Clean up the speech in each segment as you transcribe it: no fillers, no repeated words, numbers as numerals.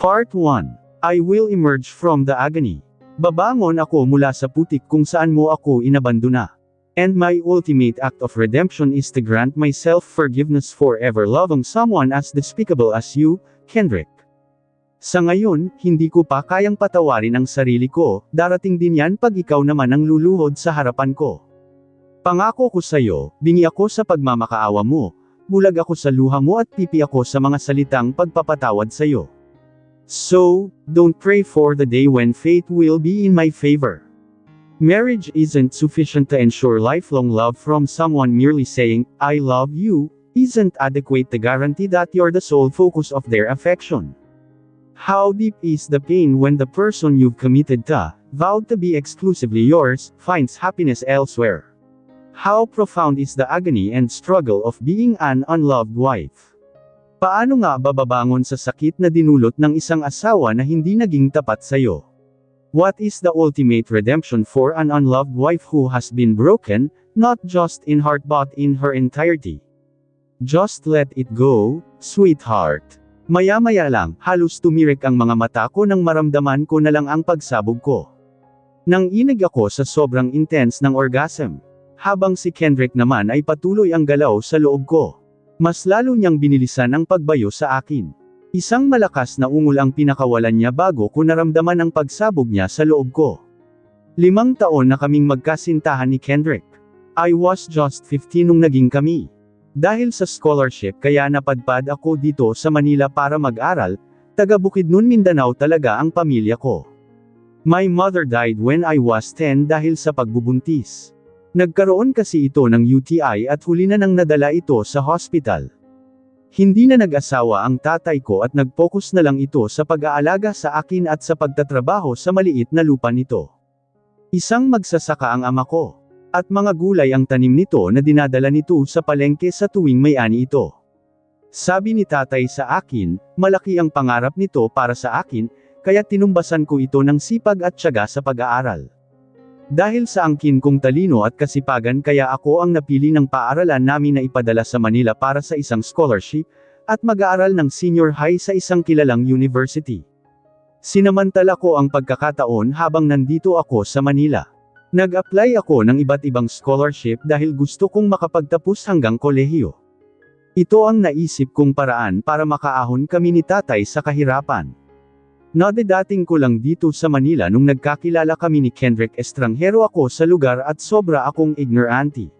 Part 1. I will emerge from the agony. Babangon ako mula sa putik kung saan mo ako inabandona. And my ultimate act of redemption is to grant myself forgiveness for ever loving someone as despicable as you, Kendrick. Sa ngayon, hindi ko pa kayang patawarin ang sarili ko, darating din yan pag ikaw naman ang luluhod sa harapan ko. Pangako ko sa'yo, bingi ako sa pagmamakaawa mo, bulag ako sa luha mo at pipi ako sa mga salitang pagpapatawad sa'yo. So, don't pray for the day when fate will be in my favor. Marriage isn't sufficient to ensure lifelong love from someone. Merely saying, I love you, isn't adequate to guarantee that you're the sole focus of their affection. How deep is the pain when the person you've committed to, vowed to be exclusively yours, finds happiness elsewhere? How profound is the agony and struggle of being an unloved wife? Paano nga bababangon sa sakit na dinulot ng isang asawa na hindi naging tapat sa'yo? What is the ultimate redemption for an unloved wife who has been broken, not just in heart but in her entirety? Just let it go, sweetheart. Maya-maya lang, halos tumirik ang mga mata ko nang maramdaman ko na lang ang pagsabog ko. Nang inig ako sa sobrang intense ng orgasm. Habang si Kendrick naman ay patuloy ang galaw sa loob ko. Mas lalo niyang binilisan ang pagbayo sa akin. Isang malakas na ungol ang pinakawalan niya bago ko naramdaman ang pagsabog niya sa loob ko. 5 taon na kaming magkasintahan ni Kendrick. I was just 15 nung naging kami. Dahil sa scholarship kaya napadpad ako dito sa Manila para mag-aral, taga Bukidnon, Mindanao talaga ang pamilya ko. My mother died when I was 10 dahil sa pagbubuntis. Nagkaroon kasi ito ng UTI at huli na nang nadala ito sa hospital. Hindi na nag-asawa ang tatay ko at nag-focus na lang ito sa pag-aalaga sa akin at sa pagtatrabaho sa maliit na lupa nito. Isang magsasaka ang ama ko. At mga gulay ang tanim nito na dinadala nito sa palengke sa tuwing may ani ito. Sabi ni tatay sa akin, malaki ang pangarap nito para sa akin, kaya tinumbasan ko ito ng sipag at tiyaga sa pag-aaral. Dahil sa angkin kong talino at kasipagan kaya ako ang napili ng paaralan namin na ipadala sa Manila para sa isang scholarship, at mag-aaral ng senior high sa isang kilalang university. Sinamantala ko ang pagkakataon habang nandito ako sa Manila. Nag-apply ako ng iba't ibang scholarship dahil gusto kong makapagtapos hanggang kolehiyo. Ito ang naisip kong paraan para makaahon kami ni tatay sa kahirapan. Nadadating ko lang dito sa Manila nung nagkakilala kami ni Kendrick. Estranghero ako sa lugar at sobra akong ignorante.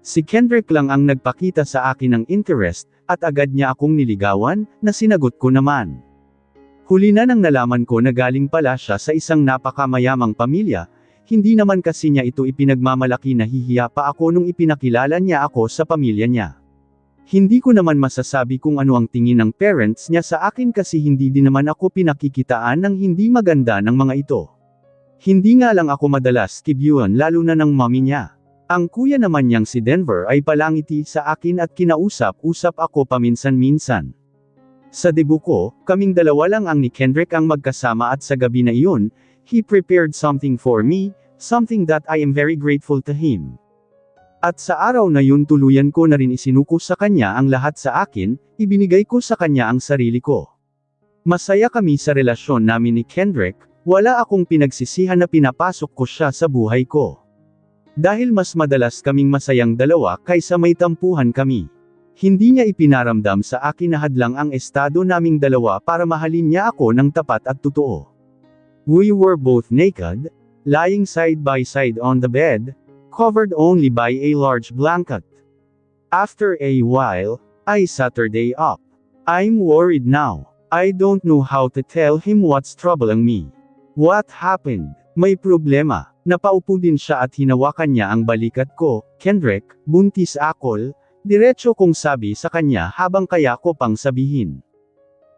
Si Kendrick lang ang nagpakita sa akin ng interest, at agad niya akong niligawan, na sinagot ko naman. Huli na nang nalaman ko na galing pala siya sa isang napakamayamang pamilya, hindi naman kasi niya ito ipinagmamalaki. Nahihiya pa ako nung ipinakilala niya ako sa pamilya niya. Hindi ko naman masasabi kung ano ang tingin ng parents niya sa akin kasi hindi din naman ako pinakikitaan ng hindi maganda ng mga ito. Hindi nga lang ako madalas kibyuan lalo na ng mommy niya. Ang kuya naman niyang si Denver ay palangiti sa akin at kinausap-usap ako paminsan-minsan. Sa debut ko, kaming dalawa lang ang ni Kendrick ang magkasama at sa gabi na iyon, he prepared something for me, something that I am very grateful to him. At sa araw na yun tuluyan ko na rin isinuko sa kanya ang lahat sa akin, ibinigay ko sa kanya ang sarili ko. Masaya kami sa relasyon namin ni Kendrick, wala akong pinagsisihan na pinapasok ko siya sa buhay ko. Dahil mas madalas kaming masayang dalawa kaysa may tampuhan kami. Hindi niya ipinaramdam sa akin na hadlang ang estado naming dalawa para mahalin niya ako ng tapat at totoo. We were both naked, lying side by side on the bed, covered only by a large blanket. After a while, I Saturday up. I'm worried now. I don't know how to tell him what's troubling me. What happened? May problema. Napaupo din siya at hinawakan niya ang balikat ko. Kendrick, buntis akol, diretso kong sabi sa kanya habang kaya ko pang sabihin.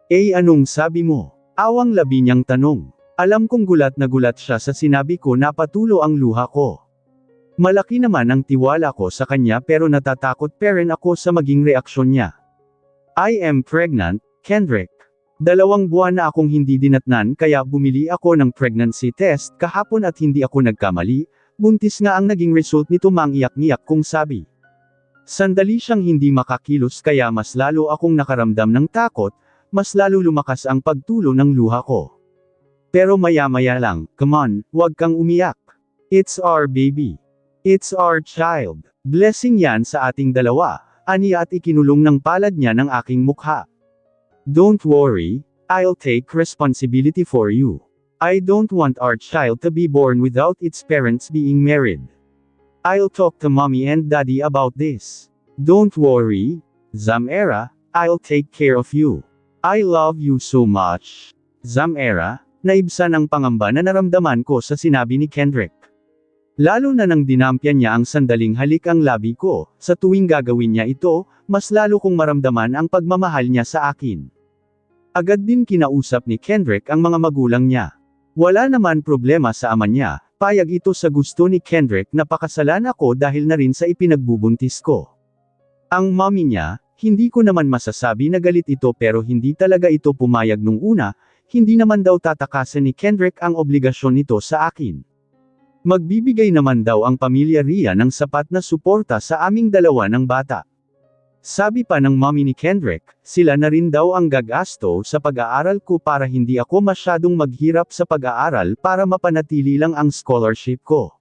Anong sabi mo? Awang labi niyang tanong. Alam kong gulat na gulat siya sa sinabi ko na patulo ang luha ko. Malaki naman ang tiwala ko sa kanya pero natatakot pa rin ako sa maging reaksyon niya. I am pregnant, Kendrick. 2 buwan na akong hindi dinatnan kaya bumili ako ng pregnancy test kahapon at hindi ako nagkamali, buntis nga ang naging result nito, mangiyak-ngiyak kong sabi. Sandali siyang hindi makakilos kaya mas lalo akong nakaramdam ng takot, mas lalo lumakas ang pagtulo ng luha ko. Pero maya-maya lang, come on, huwag kang umiyak. It's our baby. It's our child. Blessing yan sa ating dalawa, aniya at ikinulong ng palad niya ng aking mukha. Don't worry, I'll take responsibility for you. I don't want our child to be born without its parents being married. I'll talk to mommy and daddy about this. Don't worry, Zamera, I'll take care of you. I love you so much. Zamera, naibsan ang pangamba na naramdaman ko sa sinabi ni Kendrick. Lalo na nang dinampyan niya ang sandaling halik ang labi ko, sa tuwing gagawin niya ito, mas lalo kong maramdaman ang pagmamahal niya sa akin. Agad din kinausap ni Kendrick ang mga magulang niya. Wala naman problema sa ama niya, payag ito sa gusto ni Kendrick na pakasalan ako dahil na rin sa ipinagbubuntis ko. Ang mommy niya, hindi ko naman masasabi na galit ito pero hindi talaga ito pumayag nung una, hindi naman daw tatakasan ni Kendrick ang obligasyon nito sa akin. Magbibigay naman daw ang pamilya Rhea ng sapat na suporta sa aming dalawa ng bata. Sabi pa ng mommy ni Kendrick, sila na rin daw ang gagasto sa pag-aaral ko para hindi ako masyadong maghirap sa pag-aaral para mapanatili lang ang scholarship ko.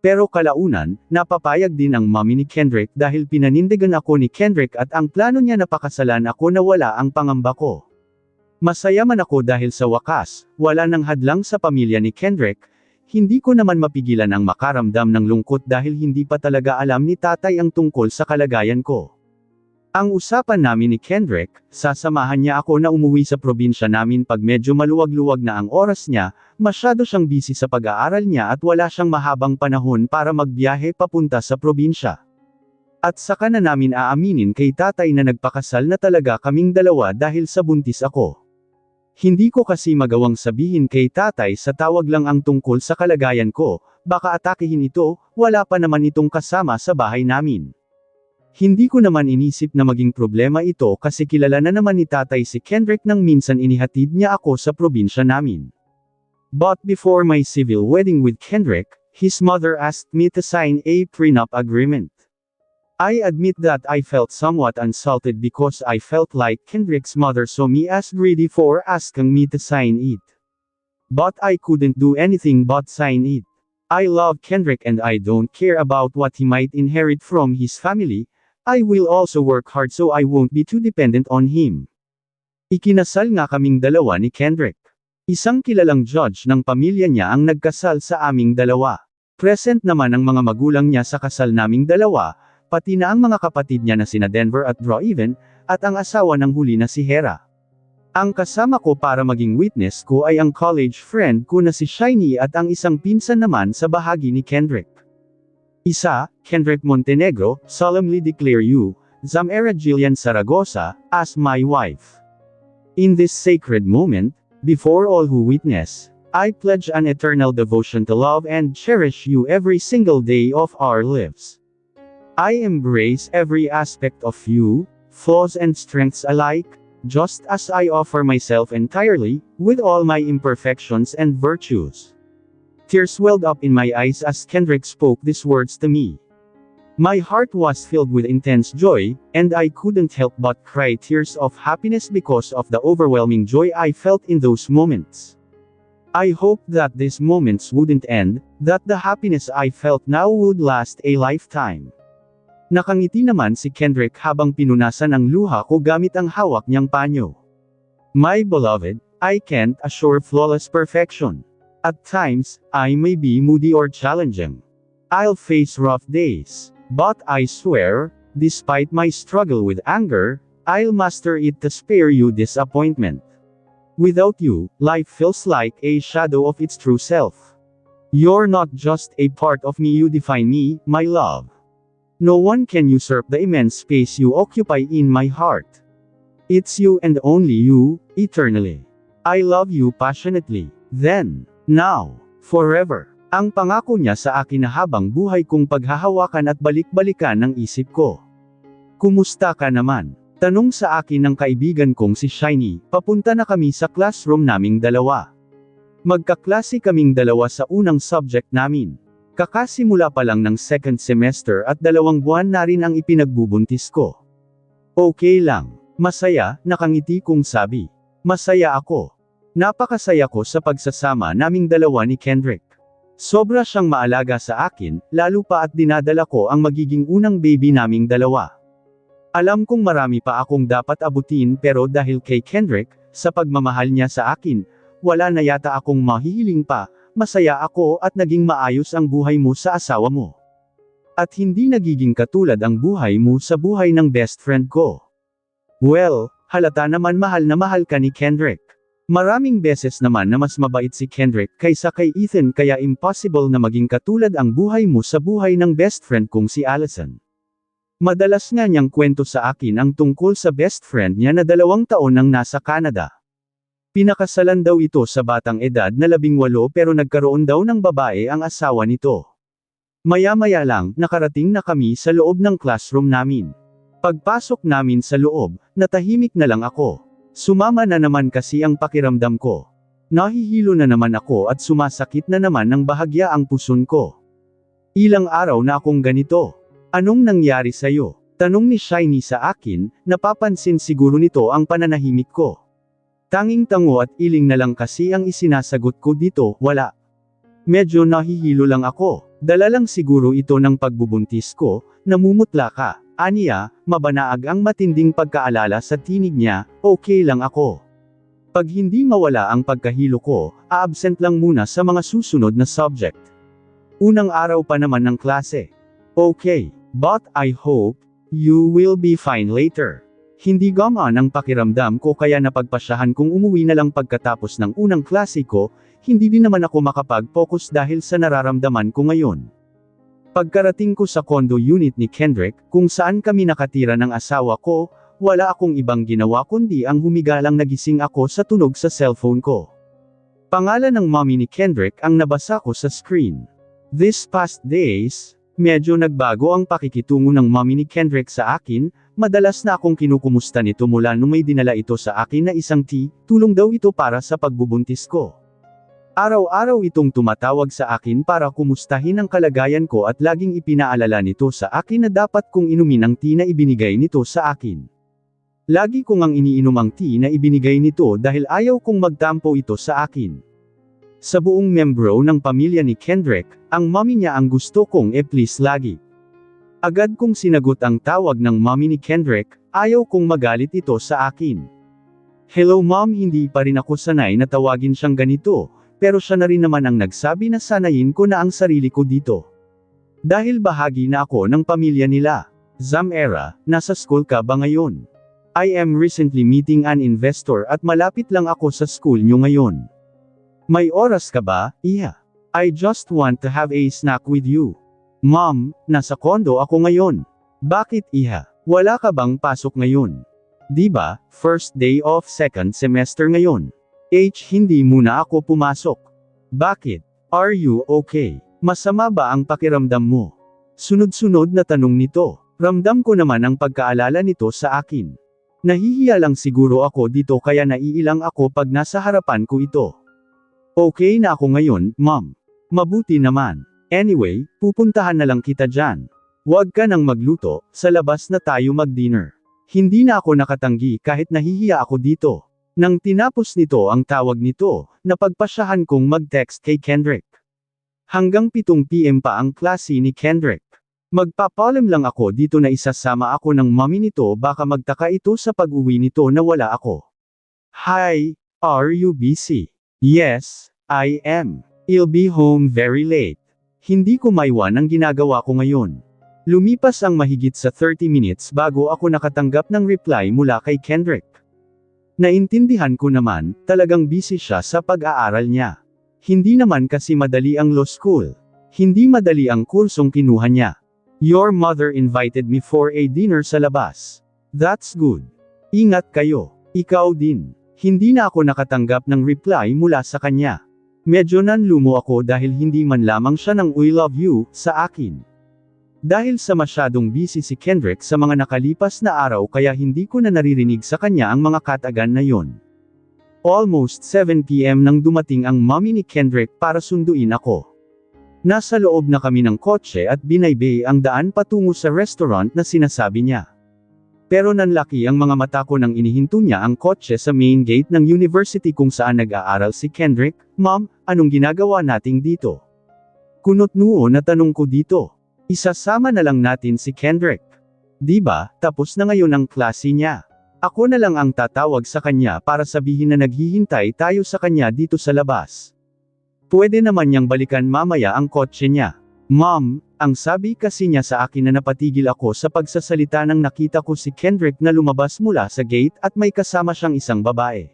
Pero kalaunan, napapayag din ang mommy ni Kendrick dahil pinanindigan ako ni Kendrick at ang plano niya na pakasalan ako na wala ang pangamba ko. Masaya man ako dahil sa wakas, wala nang hadlang sa pamilya ni Kendrick. Hindi ko naman mapigilan ang makaramdam ng lungkot dahil hindi pa talaga alam ni tatay ang tungkol sa kalagayan ko. Ang usapan namin ni Kendrick, sasamahan niya ako na umuwi sa probinsya namin pag medyo maluwag-luwag na ang oras niya, masyado siyang busy sa pag-aaral niya at wala siyang mahabang panahon para magbiyahe papunta sa probinsya. At saka na namin aaminin kay tatay na nagpakasal na talaga kaming dalawa dahil sa buntis ako. Hindi ko kasi magawang sabihin kay tatay sa tawag lang ang tungkol sa kalagayan ko, baka atakihin ito, wala pa naman itong kasama sa bahay namin. Hindi ko naman inisip na maging problema ito kasi kilala na naman ni tatay si Kendrick nang minsan inihatid niya ako sa probinsya namin. But before my civil wedding with Kendrick, his mother asked me to sign a prenup agreement. I admit that I felt somewhat insulted because I felt like Kendrick's mother saw me as greedy for asking me to sign it. But I couldn't do anything but sign it. I love Kendrick and I don't care about what he might inherit from his family. I will also work hard so I won't be too dependent on him. Ikinasal nga kaming dalawa ni Kendrick. Isang kilalang judge ng pamilya niya ang nagkasal sa aming dalawa. Present naman ang mga magulang niya sa kasal naming dalawa, pati na ang mga kapatid niya na sina Denver at Draw Even, at ang asawa ng huli na si Hera. Ang kasama ko para maging witness ko ay ang college friend ko na si Shiny at ang isang pinsan naman sa bahagi ni Kendrick. Isa, Kendrick Montenegro, solemnly declare you, Zamera Jillian Zaragoza, as my wife. In this sacred moment, before all who witness, I pledge an eternal devotion to love and cherish you every single day of our lives. I embrace every aspect of you, flaws and strengths alike, just as I offer myself entirely, with all my imperfections and virtues. Tears welled up in my eyes as Kendrick spoke these words to me. My heart was filled with intense joy, and I couldn't help but cry tears of happiness because of the overwhelming joy I felt in those moments. I hoped that these moments wouldn't end, that the happiness I felt now would last a lifetime. Nakangiti naman si Kendrick habang pinunasan ang luha ko gamit ang hawak niyang panyo. My beloved, I can't assure flawless perfection. At times, I may be moody or challenging. I'll face rough days. But I swear, despite my struggle with anger, I'll master it to spare you disappointment. Without you, life feels like a shadow of its true self. You're not just a part of me, you define me, my love. No one can usurp the immense space you occupy in my heart. It's you and only you, eternally. I love you passionately, then, now, forever. Ang pangako niya sa akin na habang buhay kong paghahawakan at balik-balikan ng isip ko. Kumusta ka naman? Tanong sa akin ng kaibigan kong si Shiny, papunta na kami sa classroom naming dalawa. Magkaklase kaming dalawa sa unang subject namin. Kakasimula pa lang ng second semester at 2 buwan na rin ang ipinagbubuntis ko. Okay lang. Masaya, nakangiti kong sabi. Masaya ako. Napakasaya ko sa pagsasama naming dalawa ni Kendrick. Sobra siyang maalaga sa akin, lalo pa at dinadala ko ang magiging unang baby naming dalawa. Alam kong marami pa akong dapat abutin pero dahil kay Kendrick, sa pagmamahal niya sa akin, wala na yata akong mahihiling pa, masaya ako at naging maayos ang buhay mo sa asawa mo. At hindi nagiging katulad ang buhay mo sa buhay ng best friend ko. Well, halata naman mahal na mahal ka ni Kendrick. Maraming beses naman na mas mabait si Kendrick kaysa kay Ethan kaya impossible na maging katulad ang buhay mo sa buhay ng best friend kong si Allison. Madalas nga niyang kwento sa akin ang tungkol sa best friend niya na 2 taon nang nasa Canada. Pinakasalan daw ito sa batang edad na 18 pero nagkaroon daw ng babae ang asawa nito. Maya-maya lang, nakarating na kami sa loob ng classroom namin. Pagpasok namin sa loob, natahimik na lang ako. Sumama na naman kasi ang pakiramdam ko. Nahihilo na naman ako at sumasakit na naman ng bahagya ang puson ko. Ilang araw na akong ganito. Anong nangyari sa'yo? Tanong ni Shiny sa akin, napapansin siguro nito ang pananahimik ko. Tanging tango at iling na lang kasi ang isinasagot ko dito, wala. Medyo nahihilo lang ako. Dala lang siguro ito ng pagbubuntis ko, namumutla ka. Aniya, mabanaag ang matinding pagkaalala sa tinig niya, okay lang ako. Pag hindi mawala ang pagkahilo ko, a-absent lang muna sa mga susunod na subject. Unang araw pa naman ng klase. Okay, but I hope, you will be fine later. Hindi gamaan ang pakiramdam ko kaya napagpasyahan kong umuwi na lang pagkatapos ng unang klase ko, hindi din naman ako makapag-focus dahil sa nararamdaman ko ngayon. Pagkarating ko sa condo unit ni Kendrick, kung saan kami nakatira ng asawa ko, wala akong ibang ginawa kundi ang humigalang nagising ako sa tunog sa cellphone ko. Pangalan ng mommy ni Kendrick ang nabasa ko sa screen. This past days, medyo nagbago ang pakikitungo ng mommy ni Kendrick sa akin, madalas na akong kinukumusta nito mula nung may dinala ito sa akin na isang tea, tulong daw ito para sa pagbubuntis ko. Araw-araw itong tumatawag sa akin para kumustahin ang kalagayan ko at laging ipinaalala nito sa akin na dapat kong inumin ang tea na ibinigay nito sa akin. Lagi kong ang iniinom ang tea na ibinigay nito dahil ayaw kong magtampo ito sa akin. Sa buong membro ng pamilya ni Kendrick, ang mommy niya ang gusto kong e-please lagi. Agad kong sinagot ang tawag ng mommy ni Kendrick, ayaw kong magalit ito sa akin. Hello mom, hindi pa rin ako sanay na tawagin siyang ganito. Pero siya na rin naman ang nagsabi na sanayin ko na ang sarili ko dito. Dahil bahagi na ako ng pamilya nila. Zamera, nasa school ka ba ngayon? I am recently meeting an investor at malapit lang ako sa school nyo ngayon. May oras ka ba, Iha? I just want to have a snack with you. Mom, nasa kondo ako ngayon. Bakit Iha? Wala ka bang pasok ngayon? Diba, first day of second semester ngayon? Hindi muna ako pumasok. Bakit? Are you okay? Masama ba ang pakiramdam mo? Sunod-sunod na tanong nito. Ramdam ko naman ang pagkaalala nito sa akin. Nahihiya lang siguro ako dito kaya naiilang ako pag nasa harapan ko ito. Okay na ako ngayon, mom. Mabuti naman. Anyway, pupuntahan na lang kita dyan. Huwag ka nang magluto, sa labas na tayo mag-dinner. Hindi na ako nakatanggi kahit nahihiya ako dito. Nang tinapos nito ang tawag nito, napagpasyahan kong mag-text kay Kendrick. Hanggang 7 PM pa ang klase ni Kendrick. Magpapalam lang ako dito na isasama ako ng mommy nito baka magtaka ito sa pag-uwi nito na wala ako. Hi, are you busy? Yes, I am. I'll be home very late. Hindi ko maiwan ang ginagawa ko ngayon. Lumipas ang mahigit sa 30 minutes bago ako nakatanggap ng reply mula kay Kendrick. Naintindihan ko naman, talagang busy siya sa pag-aaral niya. Hindi naman kasi madali ang law school. Hindi madali ang kursong kinuha niya. Your mother invited me for a dinner sa labas. That's good. Ingat kayo. Ikaw din. Hindi na ako nakatanggap ng reply mula sa kanya. Medyo nanlumo ako dahil hindi man lamang siya ng I love you sa akin. Dahil sa masyadong busy si Kendrick sa mga nakalipas na araw kaya hindi ko na naririnig sa kanya ang mga katagan na yon. Almost 7 PM nang dumating ang mommy ni Kendrick para sunduin ako. Nasa loob na kami ng kotse at binaybay ang daan patungo sa restaurant na sinasabi niya. Pero nanlaki ang mga mata ko nang inihinto niya ang kotse sa main gate ng university kung saan nag-aaral si Kendrick. Ma'am, anong ginagawa nating dito? Kunot noo na tanong ko dito. Isasama na lang natin si Kendrick. Diba, tapos na ngayon ang klase niya. Ako na lang ang tatawag sa kanya para sabihin na naghihintay tayo sa kanya dito sa labas. Pwede naman niyang balikan mamaya ang kotse niya. Ma'am, ang sabi kasi niya sa akin na napatigil ako sa pagsasalita nang nakita ko si Kendrick na lumabas mula sa gate at may kasama siyang isang babae.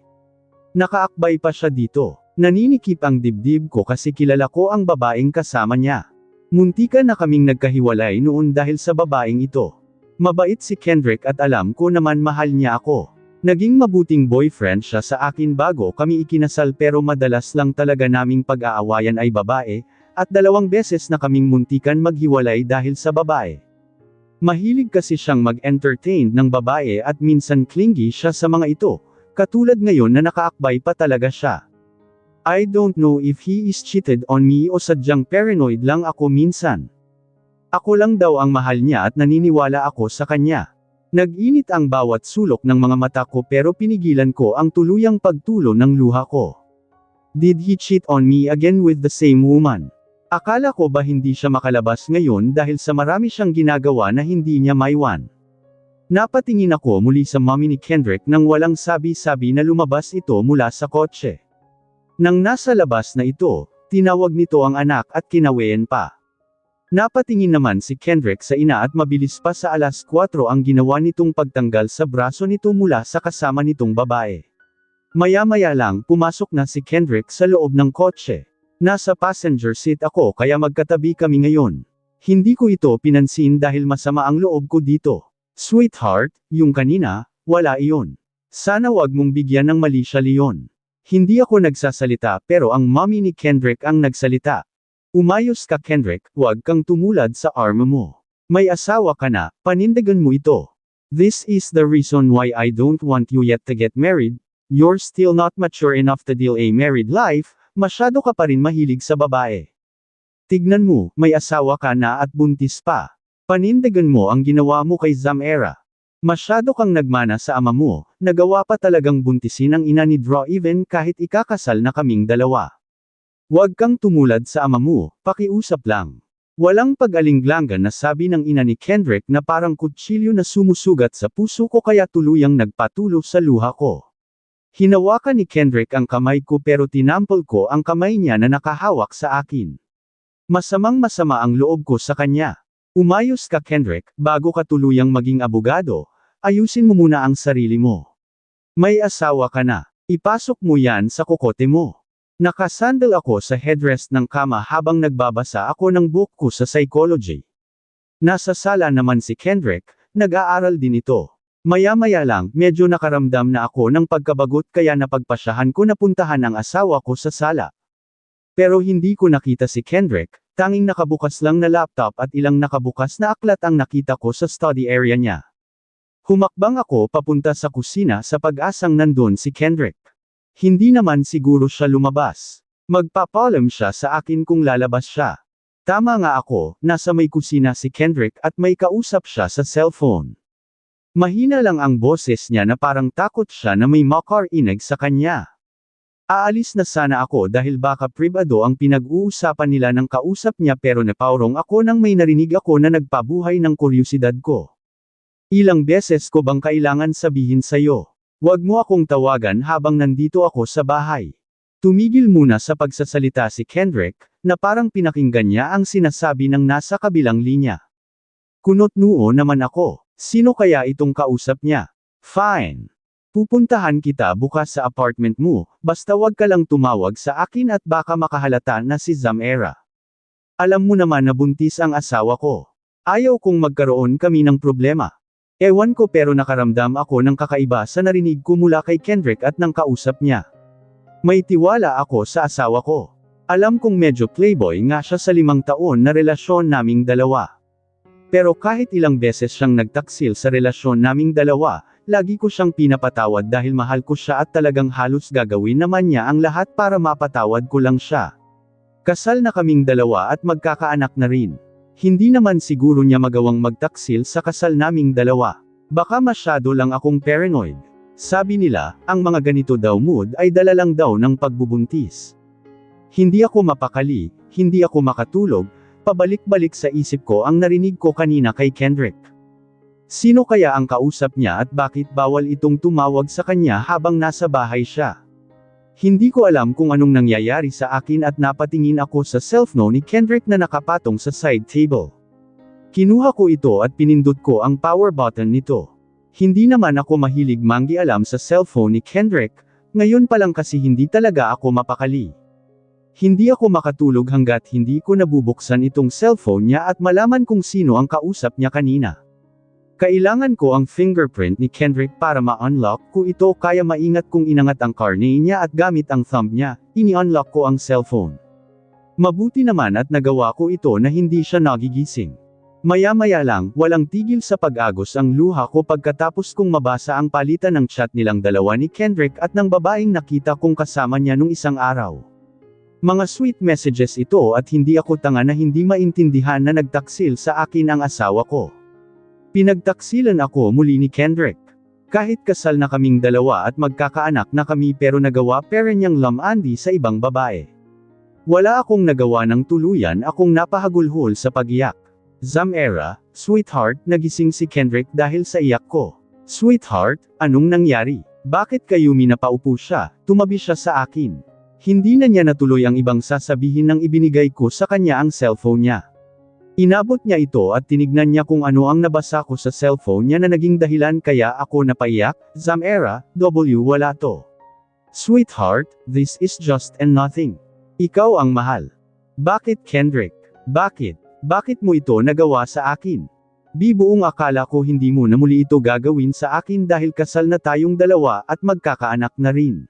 Nakaakbay pa siya dito. Naninikip ang dibdib ko kasi kilala ko ang babaeng kasama niya. Muntikan na kaming nagkahiwalay noon dahil sa babaeng ito. Mabait si Kendrick at alam ko naman mahal niya ako. Naging mabuting boyfriend siya sa akin bago kami ikinasal pero madalas lang talaga naming pag-aawayan ay babae, at 2 beses na kaming muntikan maghiwalay dahil sa babae. Mahilig kasi siyang mag-entertain ng babae at minsan clingy siya sa mga ito, katulad ngayon na nakaakbay pa talaga siya. I don't know if he is cheated on me o sadyang paranoid lang ako minsan. Ako lang daw ang mahal niya at naniniwala ako sa kanya. Nag-init ang bawat sulok ng mga mata ko pero pinigilan ko ang tuluyang pagtulo ng luha ko. Did he cheat on me again with the same woman? Akala ko ba hindi siya makalabas ngayon dahil sa marami siyang ginagawa na hindi niya maiwan. Napatingin ako muli sa mommy ni Kendrick nang walang sabi-sabi na lumabas ito mula sa kotse. Nang nasa labas na ito, tinawag nito ang anak at kinawean pa. Napatingin naman si Kendrick sa ina at mabilis pa sa 4:00 ang ginawa nitong pagtanggal sa braso nito mula sa kasama nitong babae. Maya-maya lang pumasok na si Kendrick sa loob ng kotse. Nasa passenger seat ako kaya magkatabi kami ngayon. Hindi ko ito pinansin dahil masama ang loob ko dito. Sweetheart, yung kanina, wala iyon. Sana wag mong bigyan ng mali siya Leon. Hindi ako nagsasalita pero ang mommy ni Kendrick ang nagsalita. Umayos ka Kendrick, wag kang tumulad sa arm mo. May asawa ka na, panindigan mo ito. This is the reason why I don't want you yet to get married. You're still not mature enough to deal a married life. Masyado ka pa rin mahilig sa babae. Tignan mo, may asawa ka na at buntis pa. Panindigan mo ang ginawa mo kay Zamera. Masyado kang nagmana sa ama mo, nagawa pa talagang buntisin ang ina ni Draw even kahit ikakasal na kaming dalawa. Huwag kang tumulad sa ama mo, pakiusap lang. Walang pag-alinglangan na sabi ng ina ni Kendrick na parang kutsilyo na sumusugat sa puso ko kaya tuluyang nagpatulo sa luha ko. Hinawakan ni Kendrick ang kamay ko pero tinampol ko ang kamay niya na nakahawak sa akin. Masamang-masama ang loob ko sa kanya. Umayos ka Kendrick, bago ka tuluyang maging abogado, ayusin mo muna ang sarili mo. May asawa ka na, ipasok mo yan sa kokote mo. Nakasandal ako sa headrest ng kama habang nagbabasa ako ng book ko sa psychology. Nasa sala naman si Kendrick, nag-aaral din ito. Maya-maya lang, medyo nakaramdam na ako ng pagkabagot kaya napagpasyahan ko na puntahan ang asawa ko sa sala. Pero hindi ko nakita si Kendrick, tanging nakabukas lang na laptop at ilang nakabukas na aklat ang nakita ko sa study area niya. Humakbang ako papunta sa kusina sa pag-asang nandun si Kendrick. Hindi naman siguro siya lumabas. Magpapaalam siya sa akin kung lalabas siya. Tama nga ako, nasa may kusina si Kendrick at may kausap siya sa cellphone. Mahina lang ang boses niya na parang takot siya na may makarinig sa kanya. Aalis na sana ako dahil baka pribado ang pinag-uusapan nila ng kausap niya pero napaurong ako nang may narinig ako na nagpabuhay ng kuryosidad ko. Ilang beses ko bang kailangan sabihin sa'yo? Huwag mo akong tawagan habang nandito ako sa bahay. Tumigil muna sa pagsasalita si Kendrick, na parang pinakinggan niya ang sinasabi ng nasa kabilang linya. Kunot noo naman ako. Sino kaya itong kausap niya? Fine. Pupuntahan kita bukas sa apartment mo, basta wag ka lang tumawag sa akin at baka makahalata na si Zamera. Alam mo naman na buntis ang asawa ko. Ayaw kong magkaroon kami ng problema. Ewan ko pero nakaramdam ako ng kakaiba sa narinig ko mula kay Kendrick at ng kausap niya. May tiwala ako sa asawa ko. Alam kong medyo playboy nga siya sa 5 taon na relasyon naming dalawa. Pero kahit ilang beses siyang nagtaksil sa relasyon naming dalawa, lagi ko siyang pinapatawad dahil mahal ko siya at talagang halos gagawin naman niya ang lahat para mapatawad ko lang siya. Kasal na kaming dalawa at magkakaanak na rin. Hindi naman siguro niya magawang magtaksil sa kasal naming dalawa. Baka masyado lang akong paranoid. Sabi nila, ang mga ganito daw mood ay dala lang daw ng pagbubuntis. Hindi ako mapakali, hindi ako makatulog, pabalik-balik sa isip ko ang narinig ko kanina kay Kendrick. Sino kaya ang kausap niya at bakit bawal itong tumawag sa kanya habang nasa bahay siya? Hindi ko alam kung anong nangyayari sa akin at napatingin ako sa cellphone ni Kendrick na nakapatong sa side table. Kinuha ko ito at pinindot ko ang power button nito. Hindi naman ako mahilig manggialam sa cellphone ni Kendrick, ngayon pa lang kasi hindi talaga ako mapakali. Hindi ako makatulog hanggat hindi ko nabubuksan itong cellphone niya at malaman kung sino ang kausap niya kanina. Kailangan ko ang fingerprint ni Kendrick para ma-unlock ko ito kaya maingat kong inangat ang karne niya at gamit ang thumb niya, ini-unlock ko ang cellphone. Mabuti naman at nagawa ko ito na hindi siya nagigising. Maya-maya lang, walang tigil sa pag-agos ang luha ko pagkatapos kong mabasa ang palitan ng chat nilang dalawa ni Kendrick at ng babaeng nakita kong kasama niya nung isang araw. Mga sweet messages ito at hindi ako tanga na hindi maintindihan na nagtaksil sa akin ang asawa ko. Pinagtaksilan ako muli ni Kendrick. Kahit kasal na kaming dalawa at magkakaanak na kami pero nagawa pera niyang lamandi sa ibang babae. Wala akong nagawa ng tuluyan akong napahagulhol sa pag-iyak. Zamera, sweetheart, nagising si Kendrick dahil sa iyak ko. Sweetheart, anong nangyari? Bakit kayo minapaupo siya? Tumabi siya sa akin. Hindi na niya natuloy ang ibang sasabihin nang ibinigay ko sa kanya ang cellphone niya. Inabot niya ito at tinignan niya kung ano ang nabasa ko sa cellphone niya na naging dahilan kaya ako napaiyak. Zamera, wala to. Sweetheart, this is just and nothing. Ikaw ang mahal. Bakit Kendrick? Bakit? Bakit mo ito nagawa sa akin? Buong akala ko hindi mo na muli ito gagawin sa akin dahil kasal na tayong dalawa at magkakaanak na rin.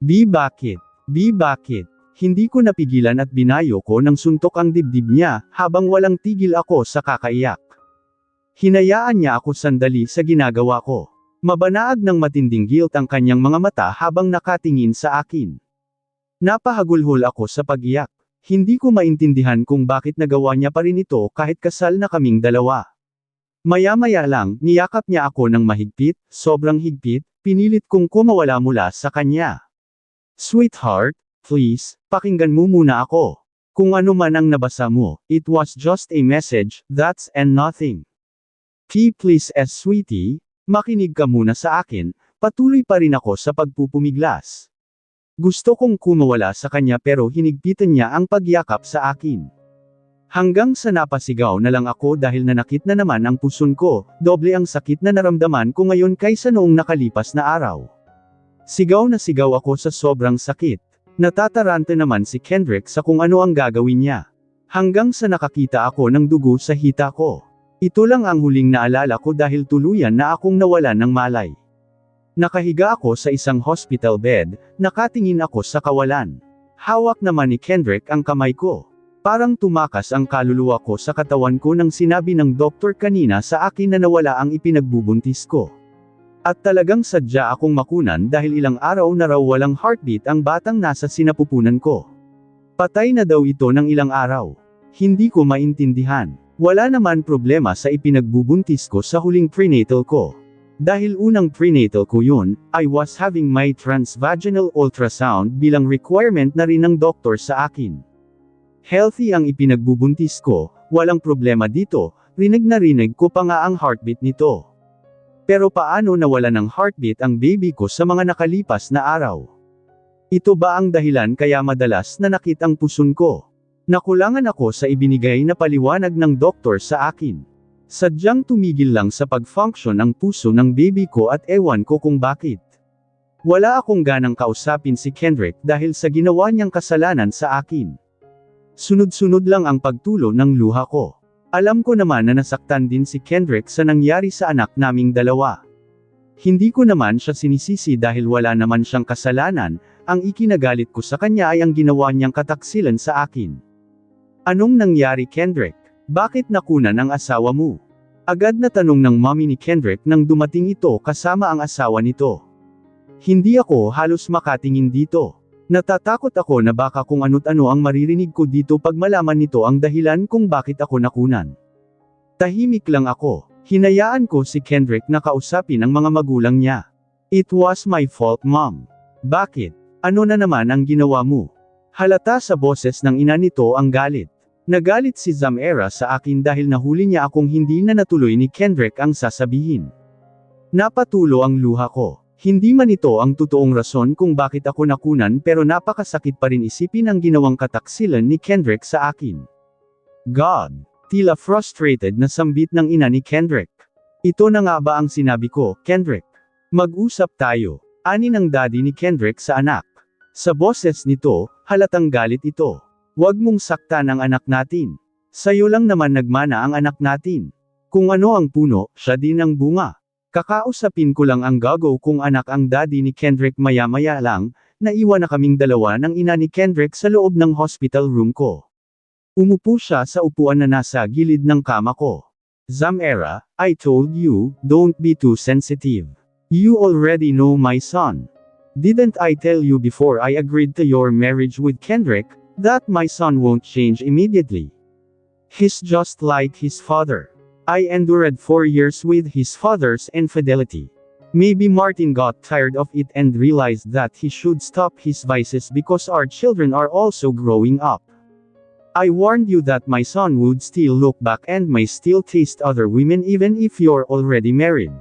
Bakit? Bakit? Hindi ko napigilan at binayo ko ng suntok ang dibdib niya, habang walang tigil ako sa kakaiyak. Hinayaan niya ako sandali sa ginagawa ko. Mabanaag ng matinding guilt ang kanyang mga mata habang nakatingin sa akin. Napahagulhol ako sa pag-iyak. Hindi ko maintindihan kung bakit nagawa niya pa rin ito kahit kasal na kaming dalawa. Maya-maya lang, niyakap niya ako ng mahigpit, sobrang higpit, pinilit kong kumawala mula sa kanya. Sweetheart, please, pakinggan mo muna ako. Kung ano man ang nabasa mo, it was just a message, that's and nothing. Please sweetie, makinig ka muna sa akin, patuloy pa rin ako sa pagpupumiglas. Gusto kong kumawala sa kanya pero hinigpitan niya ang pagyakap sa akin. Hanggang sa napasigaw na lang ako dahil nanakit na naman ang puson ko, doble ang sakit na naramdaman ko ngayon kaysa noong nakalipas na araw. Sigaw na sigaw ako sa sobrang sakit. Natataranta naman si Kendrick sa kung ano ang gagawin niya. Hanggang sa nakakita ako ng dugo sa hita ko. Ito lang ang huling naalala ko dahil tuluyan na akong nawalan ng malay. Nakahiga ako sa isang hospital bed, nakatingin ako sa kawalan. Hawak naman ni Kendrick ang kamay ko. Parang tumakas ang kaluluwa ko sa katawan ko nang sinabi ng doktor kanina sa akin na nawala ang ipinagbubuntis ko. At talagang sadya akong makunan dahil ilang araw na raw walang heartbeat ang batang nasa sinapupunan ko. Patay na daw ito ng ilang araw. Hindi ko maintindihan. Wala naman problema sa ipinagbubuntis ko sa huling prenatal ko. Dahil unang prenatal ko yun, I was having my transvaginal ultrasound bilang requirement na rin ng doktor sa akin. Healthy ang ipinagbubuntis ko, walang problema dito, rinig na rinig ko pa nga ang heartbeat nito. Pero paano nawala ng heartbeat ang baby ko sa mga nakalipas na araw? Ito ba ang dahilan kaya madalas nanakit ang puson ko? Nakulangan ako sa ibinigay na paliwanag ng doktor sa akin. Sadyang tumigil lang sa pag-function ang puso ng baby ko at ewan ko kung bakit. Wala akong ganang kausapin si Kendrick dahil sa ginawa niyang kasalanan sa akin. Sunod-sunod lang ang pagtulo ng luha ko. Alam ko naman na nasaktan din si Kendrick sa nangyari sa anak naming dalawa. Hindi ko naman siya sinisisi dahil wala naman siyang kasalanan, ang ikinagalit ko sa kanya ay ang ginawa niyang kataksilan sa akin. Anong nangyari Kendrick? Bakit nakunan ang asawa mo? Agad na tanong ng mommy ni Kendrick nang dumating ito kasama ang asawa nito. Hindi ako halos makatingin dito. Natatakot ako na baka kung ano't ano ang maririnig ko dito pag malaman nito ang dahilan kung bakit ako nakunan. Tahimik lang ako. Hinayaan ko si Kendrick na kausapin ang mga magulang niya. It was my fault, Mom. Bakit? Ano na naman ang ginawa mo? Halata sa boses ng ina nito ang galit. Nagalit si Zamera sa akin dahil nahuli niya akong hindi na natuloy ni Kendrick ang sasabihin. Napatulo ang luha ko. Hindi man ito ang totoong rason kung bakit ako nakunan pero napakasakit pa rin isipin ang ginawang kataksilan ni Kendrick sa akin. God! Tila frustrated na sambit ng ina ni Kendrick. Ito na nga ba ang sinabi ko, Kendrick? Mag-usap tayo. Ani ng daddy ni Kendrick sa anak. Sa boses nito, halatang galit ito. Huwag mong saktan ang anak natin. Sa'yo lang naman nagmana ang anak natin. Kung ano ang puno, siya din ang bunga. Kakausapin ko lang ang gago kung anak ang daddy ni Kendrick maya-maya lang, naiwan na kaming dalawa ng ina ni Kendrick sa loob ng hospital room ko. Umupo siya sa upuan na nasa gilid ng kama ko. Zamera, I told you, don't be too sensitive. You already know my son. Didn't I tell you before I agreed to your marriage with Kendrick, that my son won't change immediately? He's just like his father. I endured 4 years with his father's infidelity. Maybe Martin got tired of it and realized that he should stop his vices because our children are also growing up. I warned you that my son would still look back and may still taste other women even if you're already married.